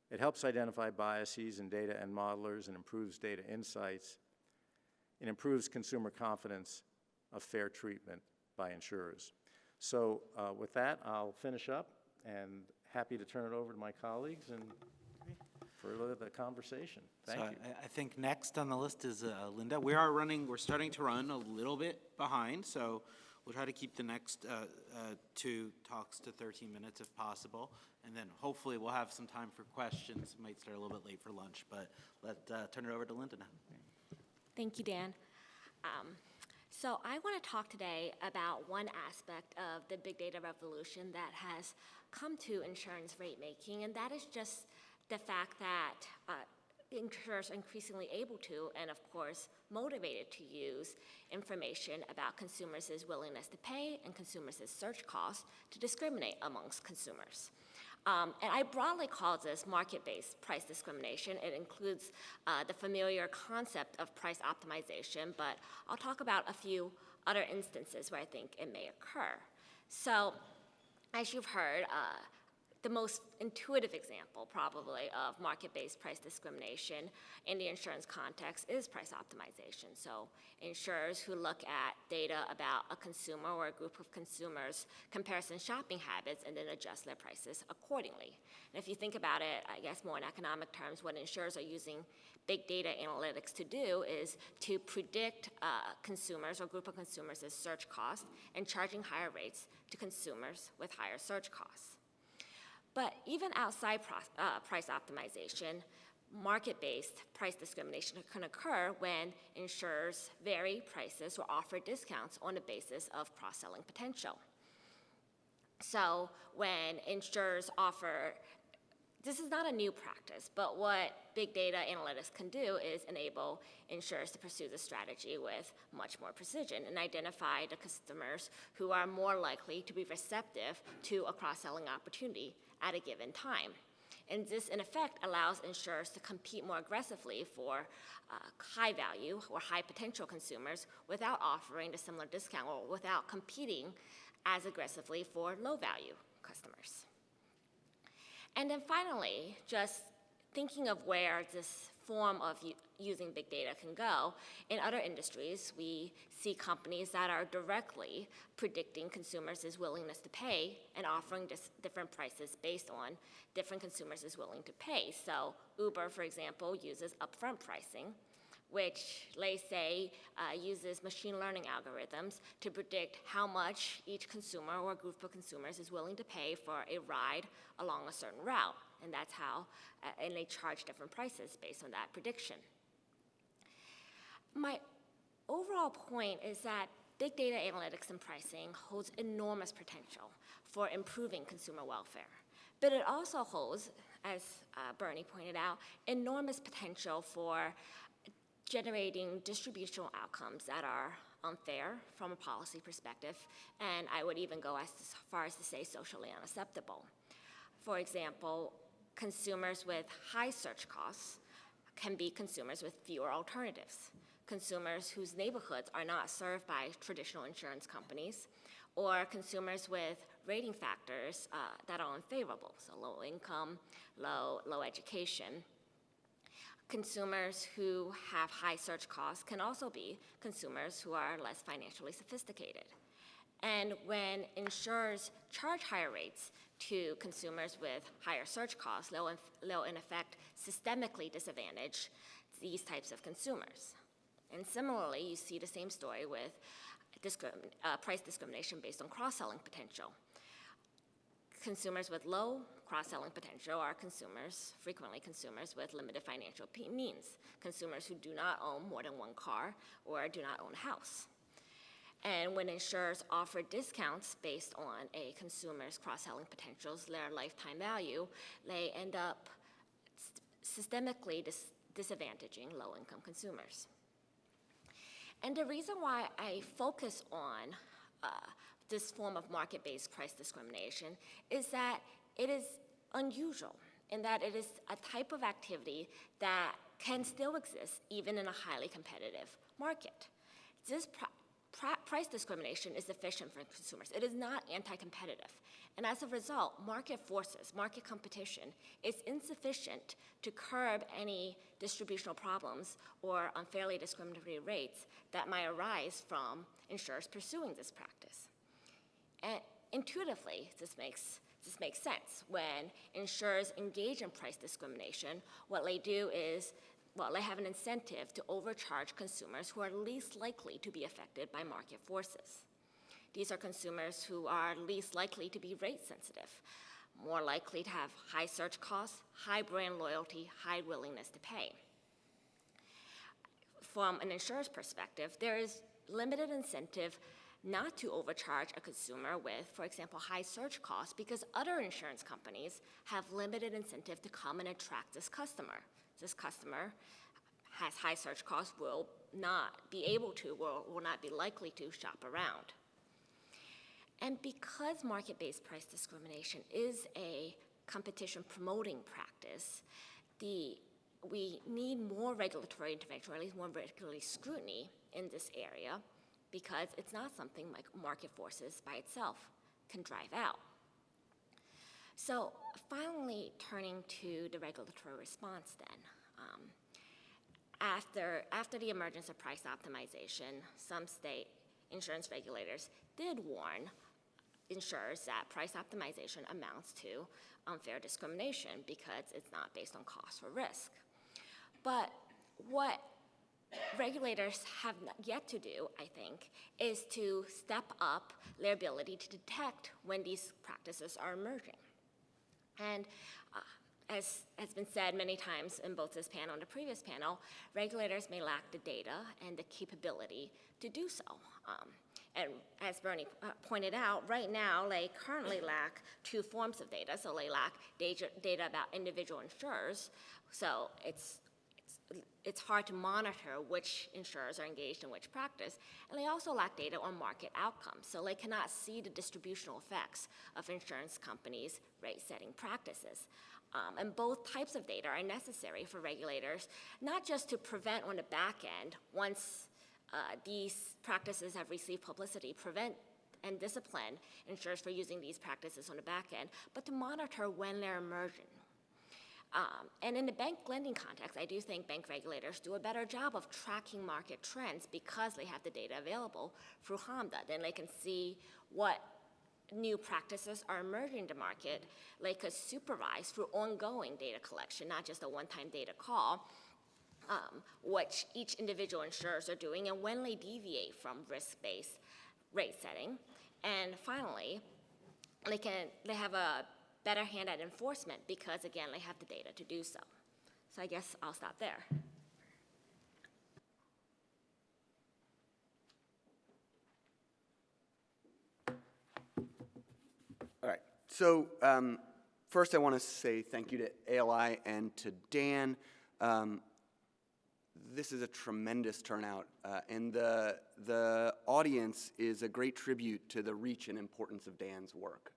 It helps identify biases in data and modelers and improves data insights. It improves consumer confidence of fair treatment by insurers. So with that, I'll finish up and happy to turn it over to my colleagues and further the conversation. Thank you. I think next on the list is Linda. We're starting to run a little bit behind, so we'll try to keep the next two talks to 13 minutes if possible, and then hopefully we'll have some time for questions. Might start a little bit late for lunch, but turn it over to Linda now. Thank you, Dan. So I want to talk today about one aspect of the big data revolution that has come to insurance rate making, and that is just the fact that insurers are increasingly able to, and of course motivated to, use information about consumers' willingness to pay and consumers' search costs to discriminate amongst consumers. And I broadly call this market-based price discrimination. It includes the familiar concept of price optimization, but I'll talk about a few other instances where I think it may occur. So, as you've heard, the most intuitive example, probably, of market-based price discrimination in the insurance context is price optimization. So insurers who look at data about a consumer or a group of consumers' comparison shopping habits and then adjust their prices accordingly. And if you think about it, I guess more in economic terms, what insurers are using big data analytics to do is to predict consumers or group of consumers' search costs and charging higher rates to consumers with higher search costs. But even outside price optimization, market-based price discrimination can occur when insurers vary prices or offer discounts on the basis of cross-selling potential. So when insurers offer This is not a new practice, but what big data analytics can do is enable insurers to pursue the strategy with much more precision and identify the customers who are more likely to be receptive to a cross-selling opportunity at a given time. And this, in effect, allows insurers to compete more aggressively for high value or high potential consumers without offering a similar discount or without competing as aggressively for low value customers. And then finally, just thinking of where this form of using big data can go, in other industries, we see companies that are directly predicting consumers' willingness to pay and offering different prices based on different consumers' willing to pay. So Uber, for example, uses upfront pricing, which, let's say, uses machine learning algorithms to predict how much each consumer or group of consumers is willing to pay for a ride along a certain route. And that's how, and they charge different prices based on that prediction. My overall point is that big data analytics and pricing holds enormous potential for improving consumer welfare. But it also holds, as Birny pointed out, enormous potential for generating distributional outcomes that are unfair from a policy perspective, and I would even go as far as to say socially unacceptable. For example, consumers with high search costs can be consumers with fewer alternatives, consumers whose neighborhoods are not served by traditional insurance companies, or consumers with rating factors that are unfavorable, so low income, low education. Consumers who have high search costs can also be consumers who are less financially sophisticated. And when insurers charge higher rates to consumers with higher search costs, they'll in effect systemically disadvantage these types of consumers. And similarly, you see the same story with price discrimination based on cross-selling potential. Consumers with low cross-selling potential are frequently consumers with limited financial means, consumers who do not own more than one car or do not own a house. And when insurers offer discounts based on a consumer's cross-selling potentials, their lifetime value, they end up systemically disadvantaging low-income consumers. And the reason why I focus on this form of market-based price discrimination is that it is unusual in that it is a type of activity that can still exist even in a highly competitive market. This price discrimination is efficient for consumers. It is not anti-competitive. And as a result, market forces, market competition is insufficient to curb any distributional problems or unfairly discriminatory rates that might arise from insurers pursuing this practice. And intuitively, this makes sense. When insurers engage in price discrimination, what they do is, they have an incentive to overcharge consumers who are least likely to be affected by market forces. These are consumers who are least likely to be rate sensitive, more likely to have high search costs, high brand loyalty, high willingness to pay. From an insurer's perspective, there is limited incentive not to overcharge a consumer with, for example, high search costs because other insurance companies have limited incentive to come and attract this customer. This customer has high search costs, will not be likely to shop around. And because market-based price discrimination is a competition promoting practice, we need more regulatory intervention, or at least more regulatory scrutiny in this area, because it's not something like market forces by itself can drive out. So finally, turning to the regulatory response then. After the emergence of price optimization, some state insurance regulators did warn insurers that price optimization amounts to unfair discrimination because it's not based on cost or risk. But what regulators have yet to do, I think, is to step up their ability to detect when these practices are emerging. And as has been said many times in both this panel and the previous panel, regulators may lack the data and the capability to do so. And as Birny pointed out, right now, they currently lack two forms of data. So they lack data about individual insurers. So it's hard to monitor which insurers are engaged in which practice. And they also lack data on market outcomes. So they cannot see the distributional effects of insurance companies' rate-setting practices. And both types of data are necessary for regulators, not just to prevent on the back end, once these practices have received publicity, prevent and discipline insurers for using these practices on the back end, but to monitor when they're emerging. And in the bank lending context, I do think bank regulators do a better job of tracking market trends because they have the data available through HMDA. Then they can see what new practices are emerging in the market. They could supervise through ongoing data collection, not just a one-time data call, which each individual insurers are doing and when they deviate from risk-based rate setting. And finally, they have a better hand at enforcement because, again, they have the data to do so. So I guess I'll stop there. All right. So first I want to say thank you to ALI and to Dan. This is a tremendous turnout, and the audience is a great tribute to the reach and importance of Dan's work.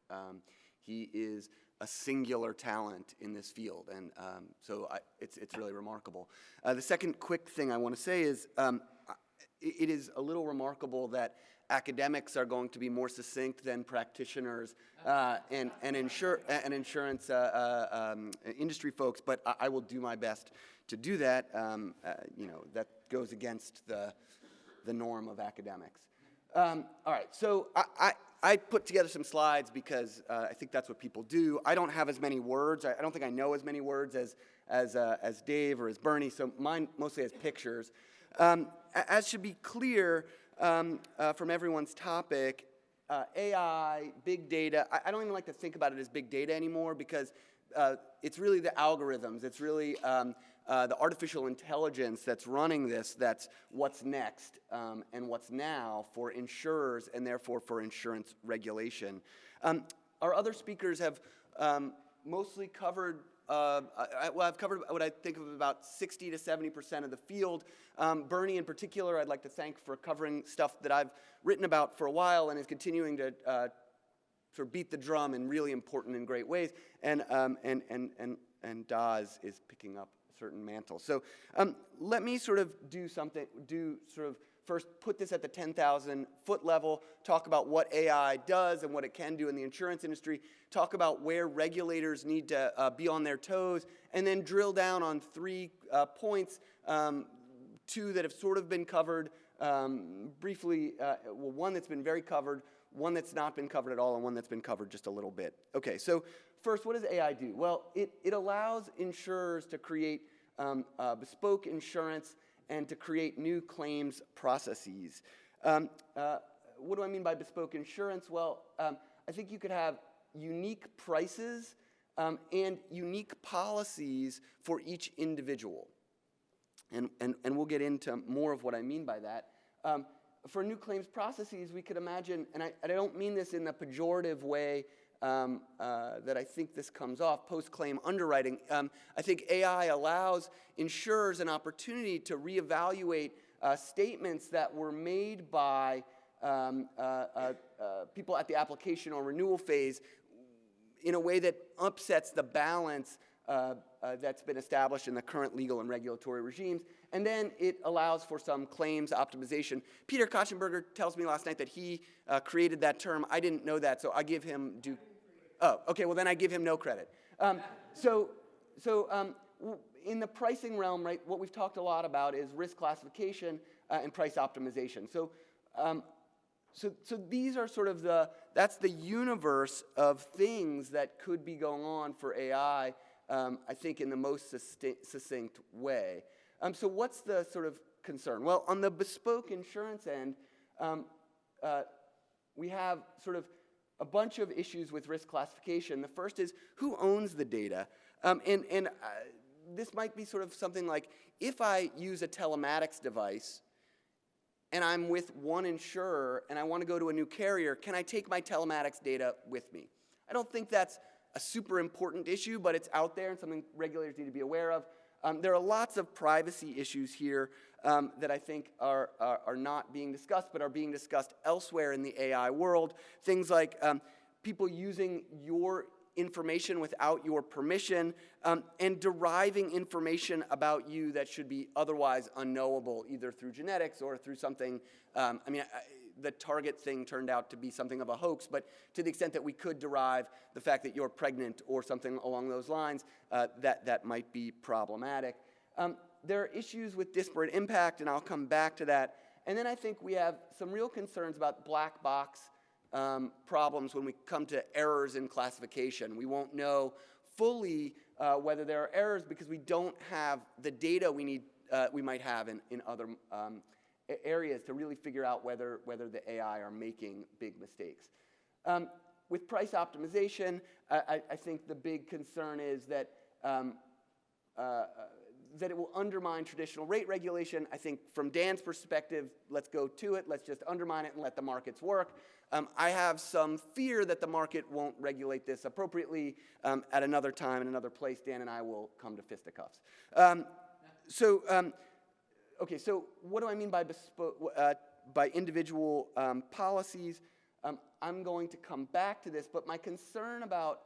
He is a singular talent in this field, and so it's really remarkable. The second quick thing I want to say is it is a little remarkable that academics are going to be more succinct than practitioners and insurance industry folks, but I will do my best to do that. That goes against the norm of academics. All right, so I put together some slides because I think that's what people do. I don't have as many words. I don't think I know as many words as Dave or as Birny, so mine mostly has pictures. As should be clear from everyone's topic, AI, big data, I don't even like to think about it as big data anymore because it's really the algorithms. It's really the artificial intelligence that's running this that's what's next and what's now for insurers and therefore for insurance regulation. Our other speakers have mostly covered I've covered what I think of about 60 to 70% of the field. Birny in particular, I'd like to thank for covering stuff that I've written about for a while and is continuing to sort of beat the drum in really important and great ways. And Daz is picking up a certain mantle. So let me sort of first put this at the 10,000 foot level, talk about what AI does and what it can do in the insurance industry, talk about where regulators need to be on their toes, and then drill down on 3 points, 2 that have sort of been covered briefly, one that's been very covered, one that's not been covered at all, and one that's been covered just a little bit. Okay, so first, what does AI do? Well, it allows insurers to create bespoke insurance and to create new claims processes. What do I mean by bespoke insurance? Well, I think you could have unique prices and unique policies for each individual. And we'll get into more of what I mean by that. For new claims processes, we could imagine, and I don't mean this in the pejorative way that I think this comes off, post-claim underwriting. I think AI allows insurers an opportunity to reevaluate statements that were made by people at the application or renewal phase in a way that upsets the balance that's been established in the current legal and regulatory regimes. And then it allows for some claims optimization. Peter Kotchenberger tells me last night that he created that term. I didn't know that, so I give him due. Oh, okay, well then I give him no credit. In the pricing realm, right, what we've talked a lot about is risk classification and price optimization. So these are sort of that's the universe of things that could be going on for AI, I think in the most succinct way. So what's the sort of concern? Well, on the bespoke insurance end, we have sort of a bunch of issues with risk classification. The first is who owns the data? This might be sort of something like, if I use a telematics device and I'm with one insurer and I want to go to a new carrier, can I take my telematics data with me? I don't think that's a super important issue, but it's out there and something regulators need to be aware of. There are lots of privacy issues here that I think are not being discussed, but are being discussed elsewhere in the AI world. Things like people using your information without your permission and deriving information about you that should be otherwise unknowable, either through genetics or through something. The Target thing turned out to be something of a hoax, but to the extent that we could derive the fact that you're pregnant or something along those lines, that might be problematic. There are issues with disparate impact, and I'll come back to that. And then I think we have some real concerns about black box problems when we come to errors in classification. We won't know fully whether there are errors because we don't have the data we need, we might have in other areas to really figure out whether the AI are making big mistakes. With price optimization, I think the big concern is that that it will undermine traditional rate regulation. I think from Dan's perspective, let's go to it. Let's just undermine it and let the markets work. I have some fear that the market won't regulate this appropriately at another time in another place. Dan and I will come to fisticuffs. Okay, so what do I mean by by individual policies? I'm going to come back to this, but my concern about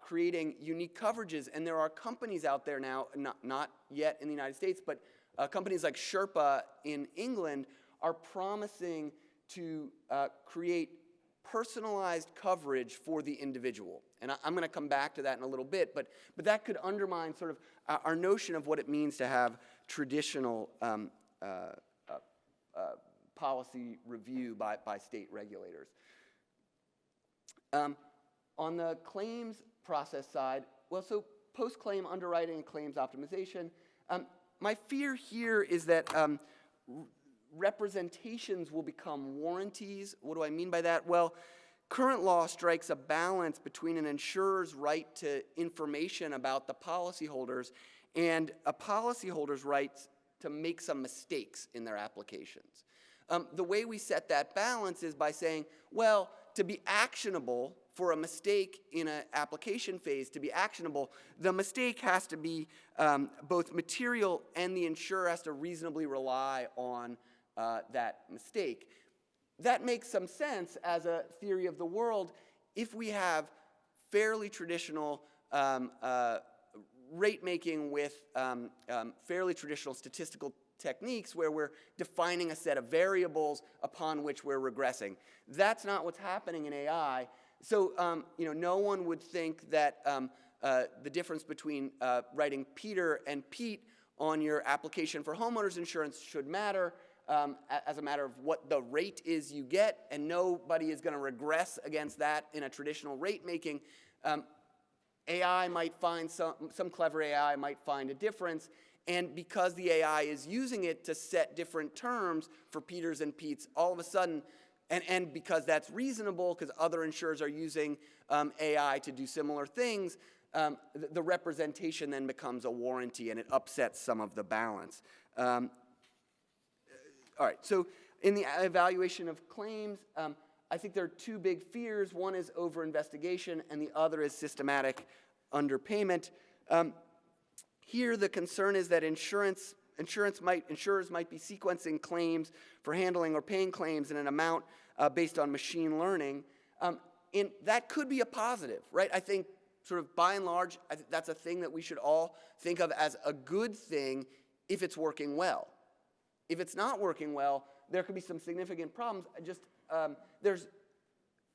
creating unique coverages, and there are companies out there now, not yet in the United States, but companies like Sherpa in England are promising to create personalized coverage for the individual. And I'm going to come back to that in a little bit, but that could undermine sort of our notion of what it means to have traditional policy review by state regulators. On the claims process side, well, so post-claim underwriting and claims optimization, my fear here is that representations will become warranties. What do I mean by that? Well, current law strikes a balance between an insurer's right to information about the policyholders and a policyholder's rights to make some mistakes in their applications. The way we set that balance is by saying, well, to be actionable for a mistake in an application phase, to be actionable, the mistake has to be both material and the insurer has to reasonably rely on that mistake. That makes some sense as a theory of the world if we have fairly traditional rate making with fairly traditional statistical techniques where we're defining a set of variables upon which we're regressing. That's not what's happening in AI. So no one would think that the difference between writing Peter and Pete on your application for homeowners insurance should matter as a matter of what the rate is you get, and nobody is going to regress against that in a traditional rate making. AI might find some clever AI might find a difference, and because the AI is using it to set different terms for Peters and Pete's, all of a sudden, and because that's reasonable, because other insurers are using AI to do similar things, the representation then becomes a warranty, and it upsets some of the balance. All right, so in the evaluation of claims, I think there are two big fears. One is over-investigation, and the other is systematic underpayment. Here, the concern is that insurers might be sequencing claims for handling or paying claims in an amount based on machine learning. And that could be a positive, right? I think sort of by and large, that's a thing that we should all think of as a good thing if it's working well. If it's not working well, there could be some significant problems.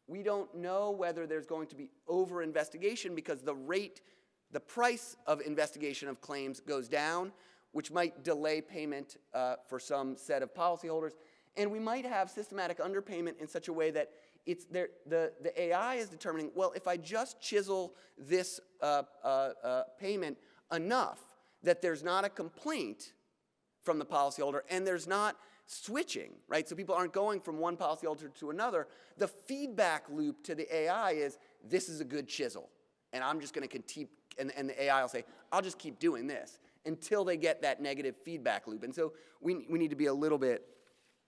We don't know whether there's going to be over-investigation because the price of investigation of claims goes down, which might delay payment for some set of policyholders. And we might have systematic underpayment in such a way that the AI is determining, well, if I just chisel this payment enough that there's not a complaint from the policyholder and there's not switching, right? So people aren't going from one policyholder to another. The feedback loop to the AI is, this is a good chisel, and I'm just going to and the AI will say, I'll just keep doing this until they get that negative feedback loop. And so we need to be a little bit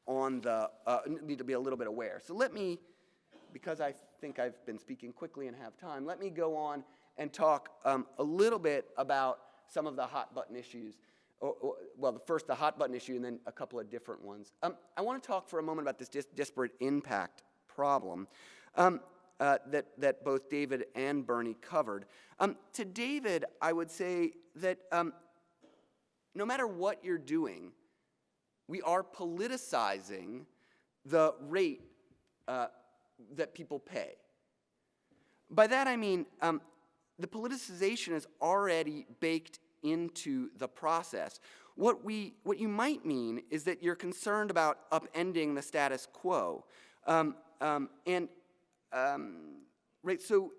need to be a little bit aware. So let me, because I think I've been speaking quickly and have time, let me go on and talk a little bit about some of the hot button issues. Well, first the hot button issue and then a couple of different ones. I want to talk for a moment about this disparate impact problem that both David and Birny covered. To David, I would say that no matter what you're doing, we are politicizing the rate that people pay. By that I mean the politicization is already baked into the process. What you might mean is that you're concerned about upending the status quo. Right, so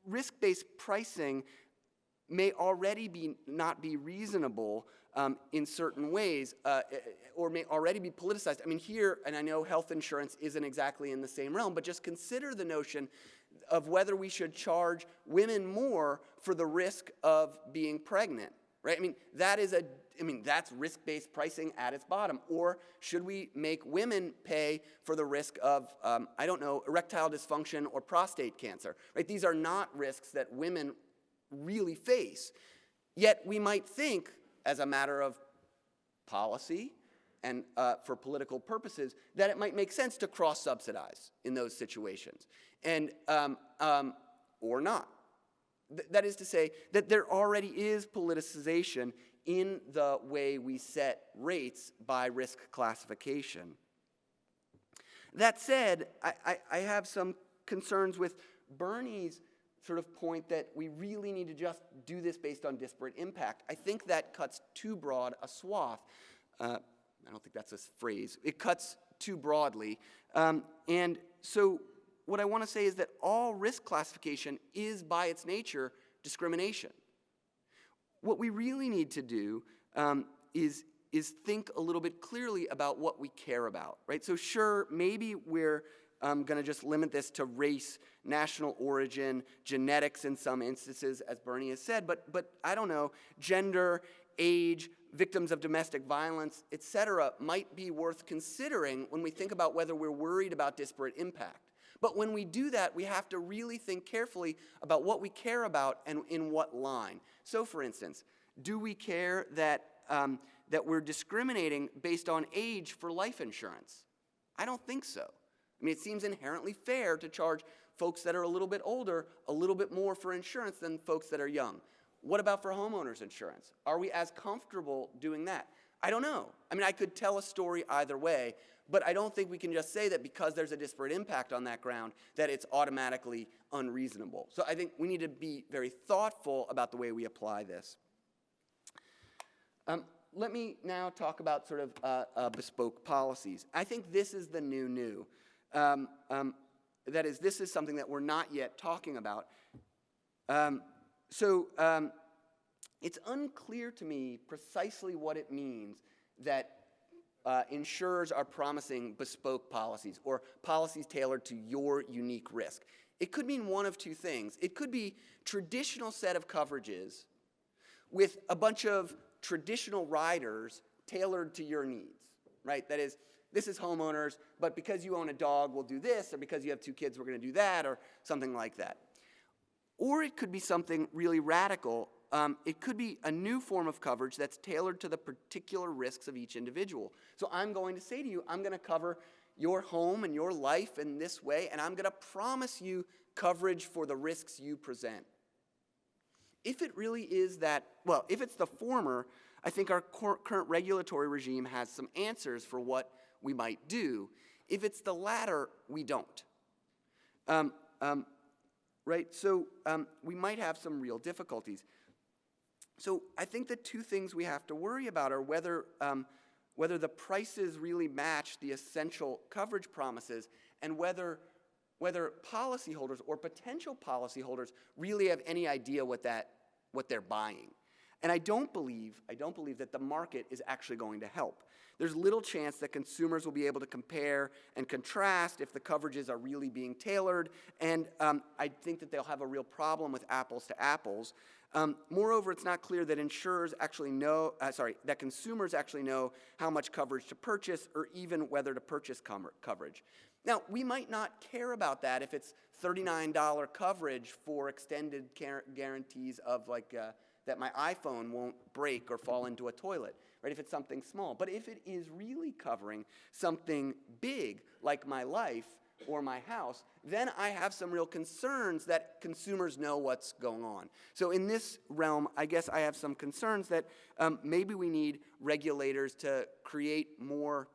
risk-based pricing may already not be reasonable in certain ways, or may already be politicized. I mean, here, and I know health insurance isn't exactly in the same realm, but just consider the notion of whether we should charge women more for the risk of being pregnant, right? I mean, that's risk-based pricing at its bottom. Or should we make women pay for the risk of, I don't know, erectile dysfunction or prostate cancer, right? These are not risks that women really face. Yet we might think, as a matter of policy and for political purposes, that it might make sense to cross-subsidize in those situations, and or not. That is to say that there already is politicization in the way we set rates by risk classification. That said, I have some concerns with Birny's sort of point that we really need to just do this based on disparate impact. I think that cuts too broad a swath. I don't think that's a phrase. It cuts too broadly. And so what I want to say is that all risk classification is by its nature discrimination. What we really need to do is think a little bit clearly about what we care about, right? So sure, maybe we're going to just limit this to race, national origin, genetics in some instances, as Birny has said, but I don't know, gender, age, victims of domestic violence, et cetera, might be worth considering when we think about whether we're worried about disparate impact. But when we do that, we have to really think carefully about what we care about and in what line. So for instance, do we care that we're discriminating based on age for life insurance? I don't think so. I mean, it seems inherently fair to charge folks that are a little bit older a little bit more for insurance than folks that are young. What about for homeowners insurance? Are we as comfortable doing that? I don't know. I mean, I could tell a story either way, but I don't think we can just say that because there's a disparate impact on that ground that it's automatically unreasonable. So I think we need to be very thoughtful about the way we apply this. Let me now talk about sort of bespoke policies. I think this is the new. That is, this is something that we're not yet talking about. It's unclear to me precisely what it means that insurers are promising bespoke policies or policies tailored to your unique risk. It could mean one of two things. It could be traditional set of coverages with a bunch of traditional riders tailored to your needs, right? That is, this is homeowners, but because you own a dog, we'll do this, or because you have 2 kids, we're going to do that, or something like that. Or it could be something really radical. It could be a new form of coverage that's tailored to the particular risks of each individual. So I'm going to say to you, I'm going to cover your home and your life in this way, and I'm going to promise you coverage for the risks you present. If it really is that, well, if it's the former, I think our current regulatory regime has some answers for what we might do. If it's the latter, we don't. Right? So we might have some real difficulties. So I think the 2 things we have to worry about are whether the prices really match the essential coverage promises and whether policyholders or potential policyholders really have any idea what they're buying. And I don't believe that the market is actually going to help. There's little chance that consumers will be able to compare and contrast if the coverages are really being tailored, and I think that they'll have a real problem with apples to apples. Moreover, it's not clear that insurers actually know, that consumers actually know how much coverage to purchase or even whether to purchase coverage. Now, we might not care about that if it's $39 coverage for extended guarantees of that my iPhone won't break or fall into a toilet, right, if it's something small. But if it is really covering something big, like my life or my house, then I have some real concerns that consumers know what's going on. So in this realm, I guess I have some concerns that maybe we need regulators to create more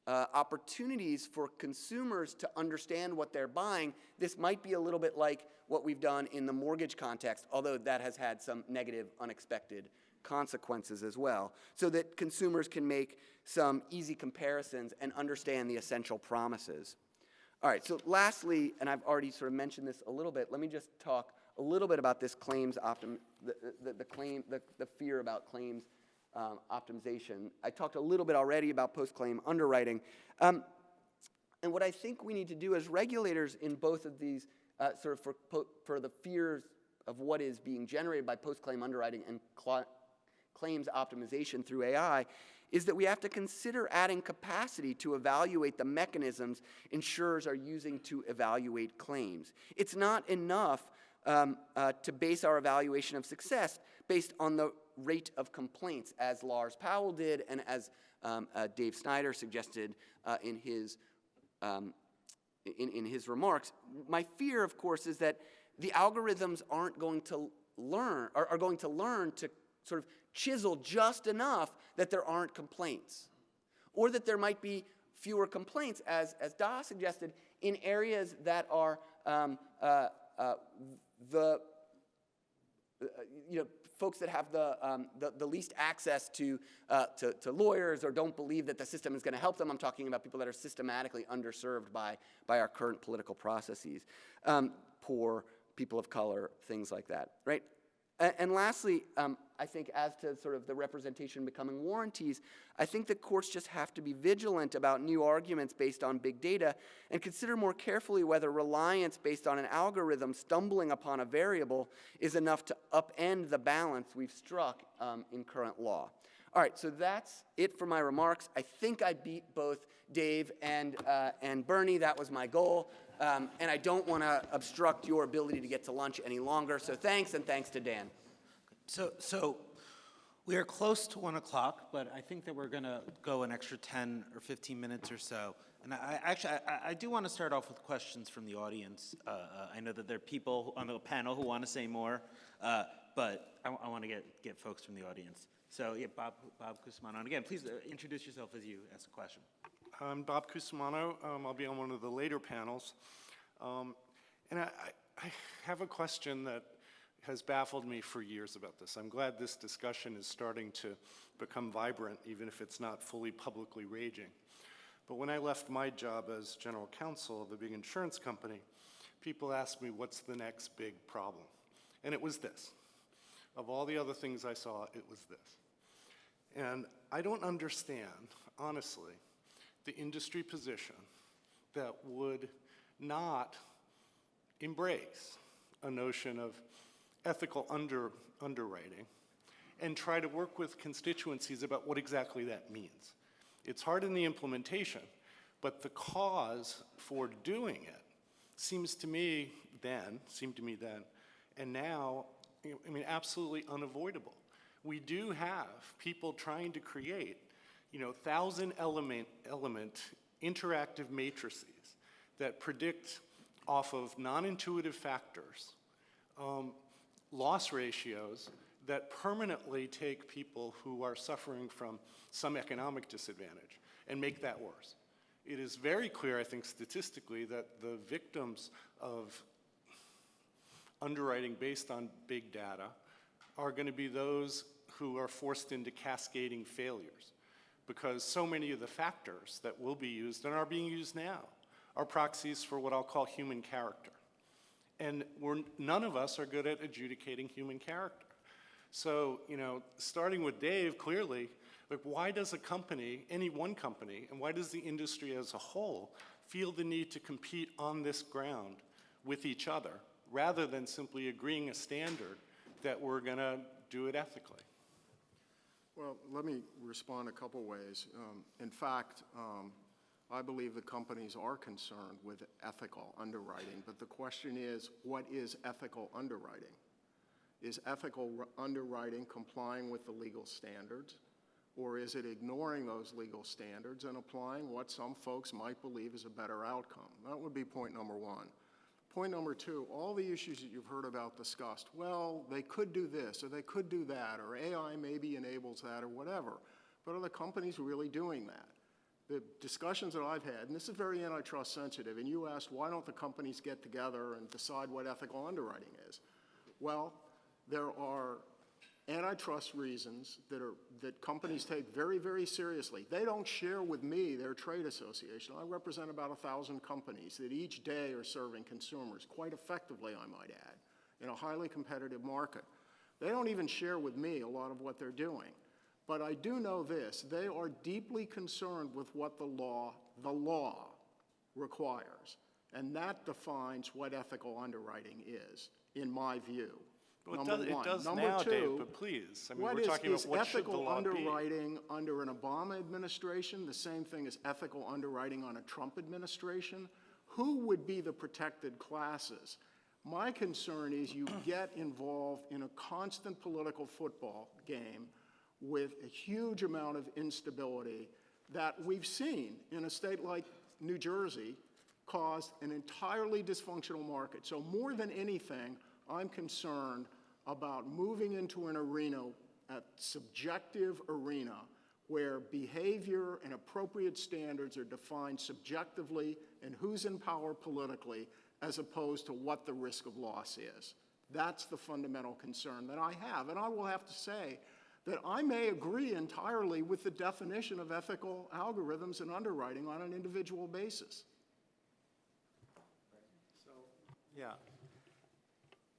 opportunities for consumers to understand what they're buying. This might be a little bit like what we've done in the mortgage context, although that has had some negative, unexpected consequences as well, so that consumers can make some easy comparisons and understand the essential promises. All right, so lastly, and I've already sort of mentioned this a little bit, let me just talk a little bit about this claims the fear about claims optimization. I talked a little bit already about post-claim underwriting. And what I think we need to do as regulators in both of these, for the fears of what is being generated by post-claim underwriting and claims optimization through AI, is that we have to consider adding capacity to evaluate the mechanisms insurers are using to evaluate claims. It's not enough to base our evaluation of success based on the rate of complaints, as Lars Powell did and as Dave Snyder suggested in his remarks. My fear, of course, is that the algorithms are going to learn to sort of chisel just enough that there aren't complaints, or that there might be fewer complaints, as Da suggested, in areas that are folks that have the least access to lawyers or don't believe that the system is going to help them. I'm talking about people that are systematically underserved by our current political processes, poor, people of color, things like that, right? And lastly, I think as to sort of the representation becoming warranties, I think that courts just have to be vigilant about new arguments based on big data and consider more carefully whether reliance based on an algorithm stumbling upon a variable is enough to upend the balance we've struck in current law. All right, so that's it for my remarks. I think I beat both Dave and Birny. That was my goal. And I don't want to obstruct your ability to get to lunch any longer. So thanks, and thanks to Dan. So we are close to 1 o'clock, but I think that we're going to go an extra 10 or 15 minutes or so. And I do want to start off with questions from the audience. I know that there are people on the panel who want to say more, but I want to get folks from the audience. So yeah, Bob Cusimano. And again, please introduce yourself as you ask a question. I'm Bob Cusimano. I'll be on one of the later panels. And I have a question that has baffled me for years about this. I'm glad this discussion is starting to become vibrant, even if it's not fully publicly raging. But when I left my job as general counsel of a big insurance company, people asked me, what's the next big problem? And it was this. Of all the other things I saw, it was this. And I don't understand, honestly, the industry position that would not embrace a notion of ethical underwriting and try to work with constituencies about what exactly that means. It's hard in the implementation, but the cause for doing it seemed to me then, and now, I mean, absolutely unavoidable. We do have people trying to create 1,000-element interactive matrices that predict off of non-intuitive factors loss ratios that permanently take people who are suffering from some economic disadvantage and make that worse. It is very clear, I think, statistically, that the victims of underwriting based on big data are going to be those who are forced into cascading failures, because so many of the factors that will be used and are being used now are proxies for what I'll call human character. And none of us are good at adjudicating human character. So, you know, starting with Dave, clearly, like, why does a company, any one company, and why does the industry as a whole feel the need to compete on this ground with each other, rather than simply agreeing a standard that we're going to do it ethically? Well, let me respond a couple ways. In fact, I believe the companies are concerned with ethical underwriting, but the question is, what is ethical underwriting? Is ethical underwriting complying with the legal standards, or is it ignoring those legal standards and applying what some folks might believe is a better outcome? That would be point number one. Point number two, all the issues that you've heard about discussed, well, they could do this, or they could do that, or AI maybe enables that, or whatever, but are the companies really doing that? The discussions that I've had, and this is very antitrust sensitive, and you asked, why don't the companies get together and decide what ethical underwriting is? Well, there are antitrust reasons that companies take very, very seriously. They don't share with me their trade association. I represent about 1,000 companies that each day are serving consumers, quite effectively, I might add, in a highly competitive market. They don't even share with me a lot of what they're doing. But I do know this, they are deeply concerned with what the law requires. And that defines what ethical underwriting is, in my view. Well, Number one. it does Number now, two, Dave, but please. I mean, what we're is talking about what should the ethical law be. underwriting under an Obama administration the same thing as ethical underwriting on a Trump administration? Who would be the protected classes? My concern is you get involved in a constant political football game with a huge amount of instability that we've seen in a state like New Jersey caused an entirely dysfunctional market. So more than anything, I'm concerned about moving into an arena, a subjective arena, where behavior and appropriate standards are defined subjectively and who's in power politically, as opposed to what the risk of loss is. That's the fundamental concern that I have. And I will have to say that I may agree entirely with the definition of ethical algorithms and underwriting on an individual basis. Yeah.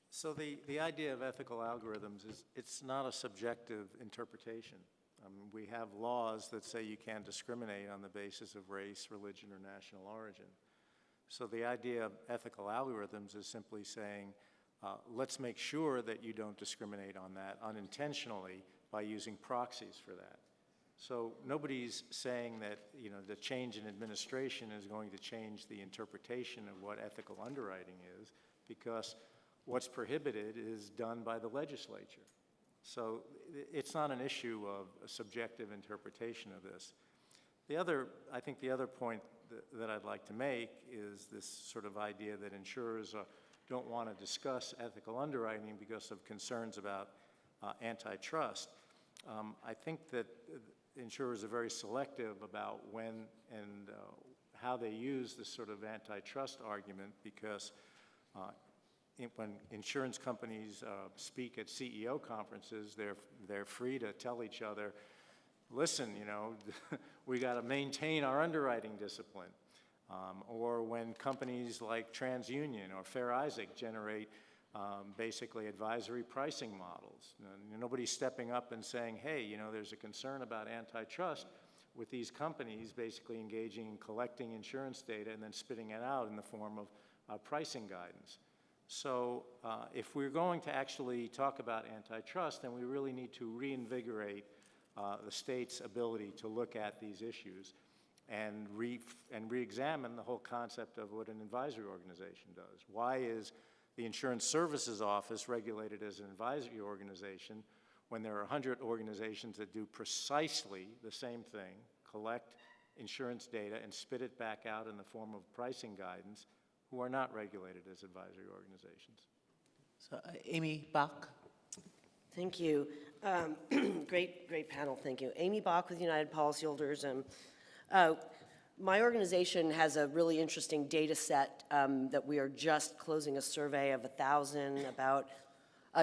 So the idea of ethical algorithms is it's not a subjective interpretation. We have laws that say you can't discriminate on the basis of race, religion, or national origin. So the idea of ethical algorithms is simply saying, let's make sure that you don't discriminate on that unintentionally by using proxies for that. So nobody's saying that, you know, the change in administration is going to change the interpretation of what ethical underwriting is, because what's prohibited is done by the legislature. So it's not an issue of a subjective interpretation of this. I think the other point that I'd like to make is this sort of idea that insurers don't want to discuss ethical underwriting because of concerns about antitrust. I think that insurers are very selective about when and how they use this sort of antitrust argument, because when insurance companies speak at CEO conferences, they're free to tell each other, listen, you know, we got to maintain our underwriting discipline. Or when companies like TransUnion or Fair Isaac generate basically advisory pricing models. Nobody's stepping up and saying, hey, you know, there's a concern about antitrust with these companies basically engaging in collecting insurance data and then spitting it out in the form of pricing guidance. So if we're going to actually talk about antitrust, then we really need to reinvigorate the state's ability to look at these issues and re-examine the whole concept of what an advisory organization does. Why is the Insurance Services Office regulated as an advisory organization when there are 100 organizations that do precisely the same thing, collect insurance data and spit it back out in the form of pricing guidance, who are not regulated as advisory organizations? So, Amy Bach. Thank you. Great panel, thank you. Amy Bach with United Policyholders. My organization has a really interesting data set that we are just closing a survey of 1,000 about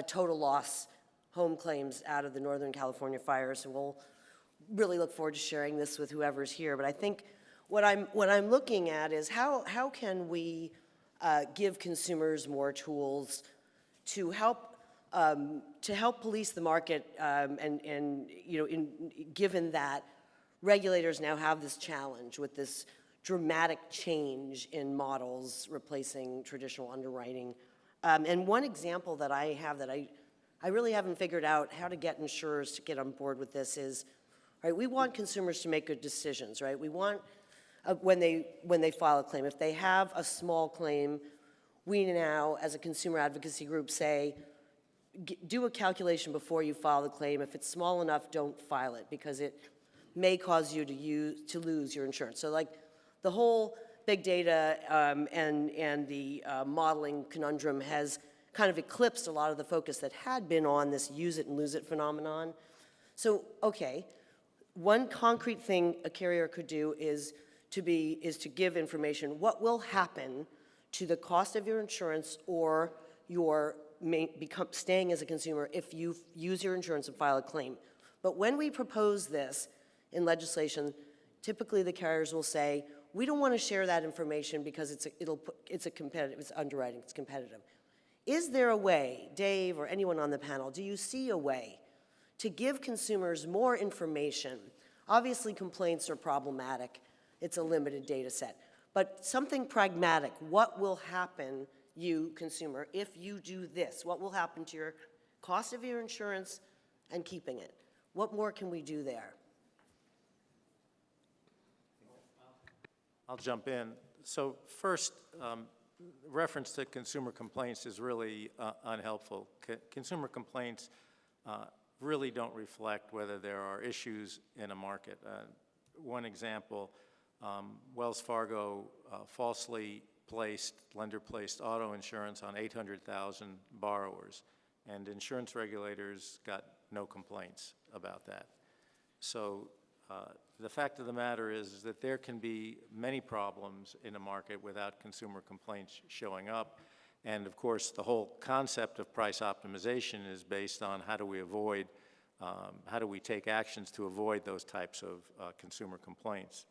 total loss home claims out of the Northern California fires, and we'll really look forward to sharing this with whoever's here. But I think what I'm looking at is how can we give consumers more tools to help to help police the market, and you know, given that regulators now have this challenge with this dramatic change in models replacing traditional underwriting. And one example that I have that I really haven't figured out how to get insurers to get on board with this is, right, we want consumers to make good decisions, right? We want, when they file a claim, if they have a small claim, we now, as a consumer advocacy group, say, do a calculation before you file the claim. If it's small enough, don't file it, because it may cause you to lose your insurance. So like the whole big data and the modeling conundrum has kind of eclipsed a lot of the focus that had been on this use it and lose it phenomenon. So, okay, one concrete thing a carrier could do is to give information. What will happen to the cost of your insurance or your staying as a consumer if you use your insurance and file a claim? But when we propose this in legislation, typically the carriers will say, we don't want to share that information because it's underwriting, it's competitive. Is there a way, Dave or anyone on the panel, do you see a way to give consumers more information? Obviously, complaints are problematic. It's a limited data set. But something pragmatic, what will happen, you consumer, if you do this? What will happen to your cost of your insurance and keeping it? What more can we do there? I'll jump in. So first, reference to consumer complaints is really unhelpful. Consumer complaints really don't reflect whether there are issues in a market. One example, Wells Fargo falsely lender-placed auto insurance on 800,000 borrowers, and insurance regulators got no complaints about that. So the fact of the matter is that there can be many problems in a market without consumer complaints showing up. And of course, the whole concept of price optimization is based on how do we take actions to avoid those types of consumer complaints.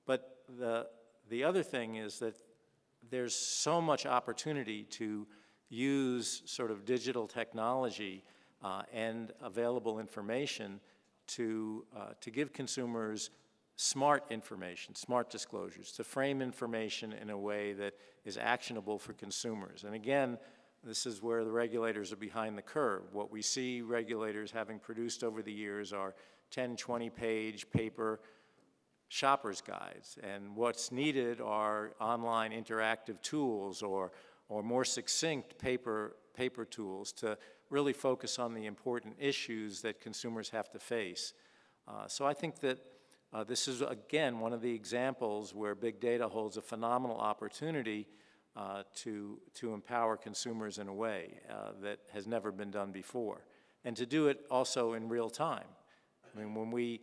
But the other thing is that there's so much opportunity to use sort of digital technology and available information to give consumers smart information, smart disclosures, to frame information in a way that is actionable for consumers. And again, this is where the regulators are behind the curve. What we see regulators having produced over the years are 10, 20-page paper shopper's guides. And what's needed are online interactive tools or more succinct paper tools to really focus on the important issues that consumers have to face. So I think that this is, again, one of the examples where big data holds a phenomenal opportunity to empower consumers in a way that has never been done before, and to do it also in real time. I mean, when we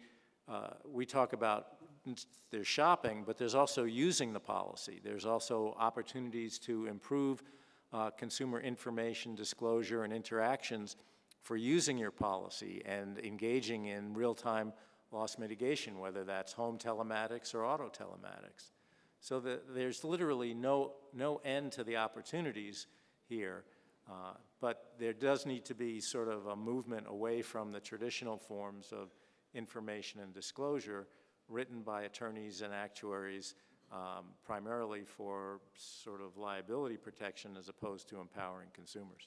talk about there's shopping, but there's also using the policy. There's also opportunities to improve consumer information, disclosure, and interactions for using your policy and engaging in real-time loss mitigation, whether that's home telematics or auto telematics. So there's literally no end to the opportunities here, but there does need to be sort of a movement away from the traditional forms of information and disclosure written by attorneys and actuaries primarily for sort of liability protection as opposed to empowering consumers.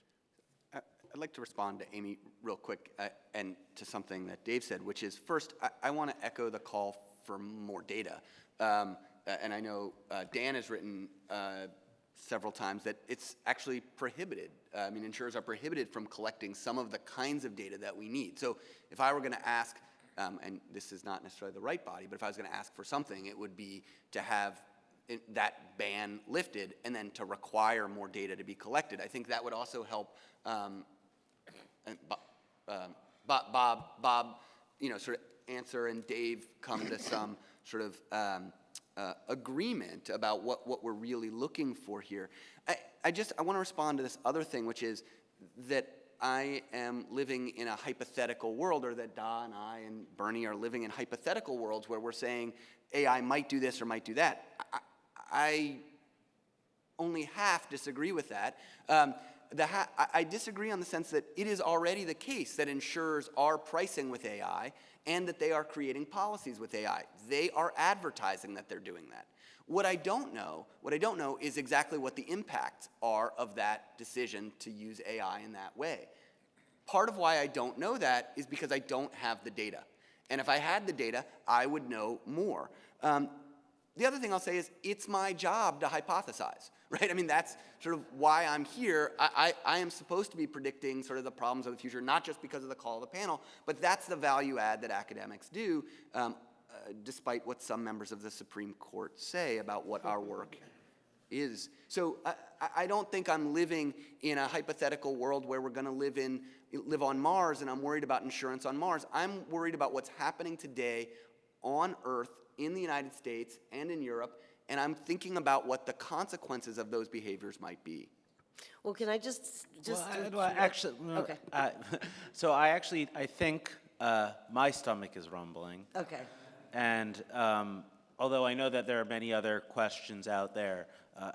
I'd like to respond to Amy real quick and to something that Dave said, which is, first, I want to echo the call for more data. And I know Dan has written several times that it's actually prohibited. I mean, insurers are prohibited from collecting some of the kinds of data that we need. So if I were going to ask, and this is not necessarily the right body, but if I was going to ask for something, it would be to have that ban lifted and then to require more data to be collected. I think that would also help Bob, sort of answer, and Dave come to some sort of agreement about what we're really looking for here. I want to respond to this other thing, which is that I am living in a hypothetical world, or that Da and I and Birny are living in hypothetical worlds where we're saying AI might do this or might do that. I only half disagree with that. I disagree on the sense that it is already the case that insurers are pricing with AI and that they are creating policies with AI. They are advertising that they're doing that. What I don't know is exactly what the impacts are of that decision to use AI in that way. Part of why I don't know that is because I don't have the data. And if I had the data, I would know more. The other thing I'll say is it's my job to hypothesize, right? I mean, that's sort of why I'm here. I am supposed to be predicting sort of the problems of the future, not just because of the call of the panel, but that's the value add that academics do, despite what some members of the Supreme Court say about what our work is. So I don't think I'm living in a hypothetical world where we're going to live on Mars and I'm worried about insurance on Mars. I'm worried about what's happening today on Earth, in the United States and in Europe, and I'm thinking about what the consequences of those behaviors might be. Well, can I just? Actually, Okay. So I think my stomach is rumbling. Okay. And although I know that there are many other questions out there,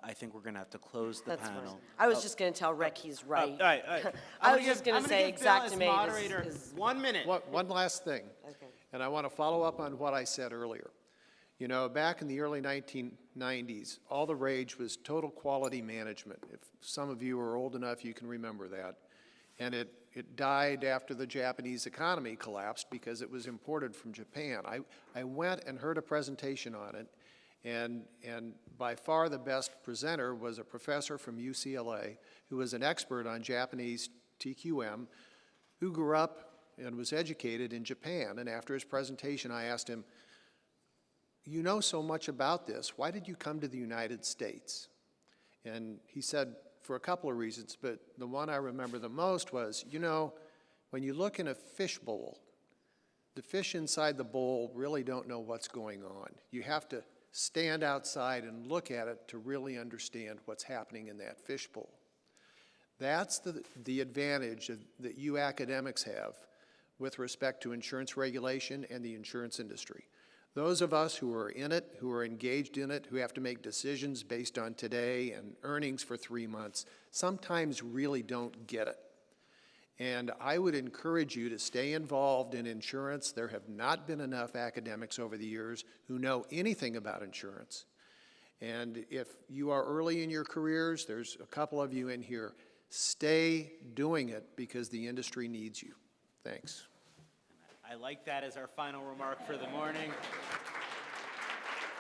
I think we're going to have to close the That's panel. fine. I was just going to tell Rick he's right. All right, all right. I was just going to say exactimate Moderator, is 1 minute. One last thing. Okay. And I want to follow up on what I said earlier. You know, back in the early 1990s, all the rage was total quality management. If some of you are old enough, you can remember that. And it died after the Japanese economy collapsed because it was imported from Japan. I went and heard a presentation on it, and by far the best presenter was a professor from UCLA who was an expert on Japanese TQM, who grew up and was educated in Japan. And after his presentation, I asked him, "You know so much about this, why did you come to the United States?" And he said, for a couple of reasons, but the one I remember the most was, you know, when you look in a fish bowl, the fish inside the bowl really don't know what's going on. You have to stand outside and look at it to really understand what's happening in that fish bowl. That's the advantage that you academics have with respect to insurance regulation and the insurance industry. Those of us who are in it, who are engaged in it, who have to make decisions based on today and earnings for 3 months, sometimes really don't get it. And I would encourage you to stay involved in insurance. There have not been enough academics over the years who know anything about insurance. And if you are early in your careers, there's a couple of you in here, stay doing it because the industry needs you. Thanks. I like that as our final remark for the morning.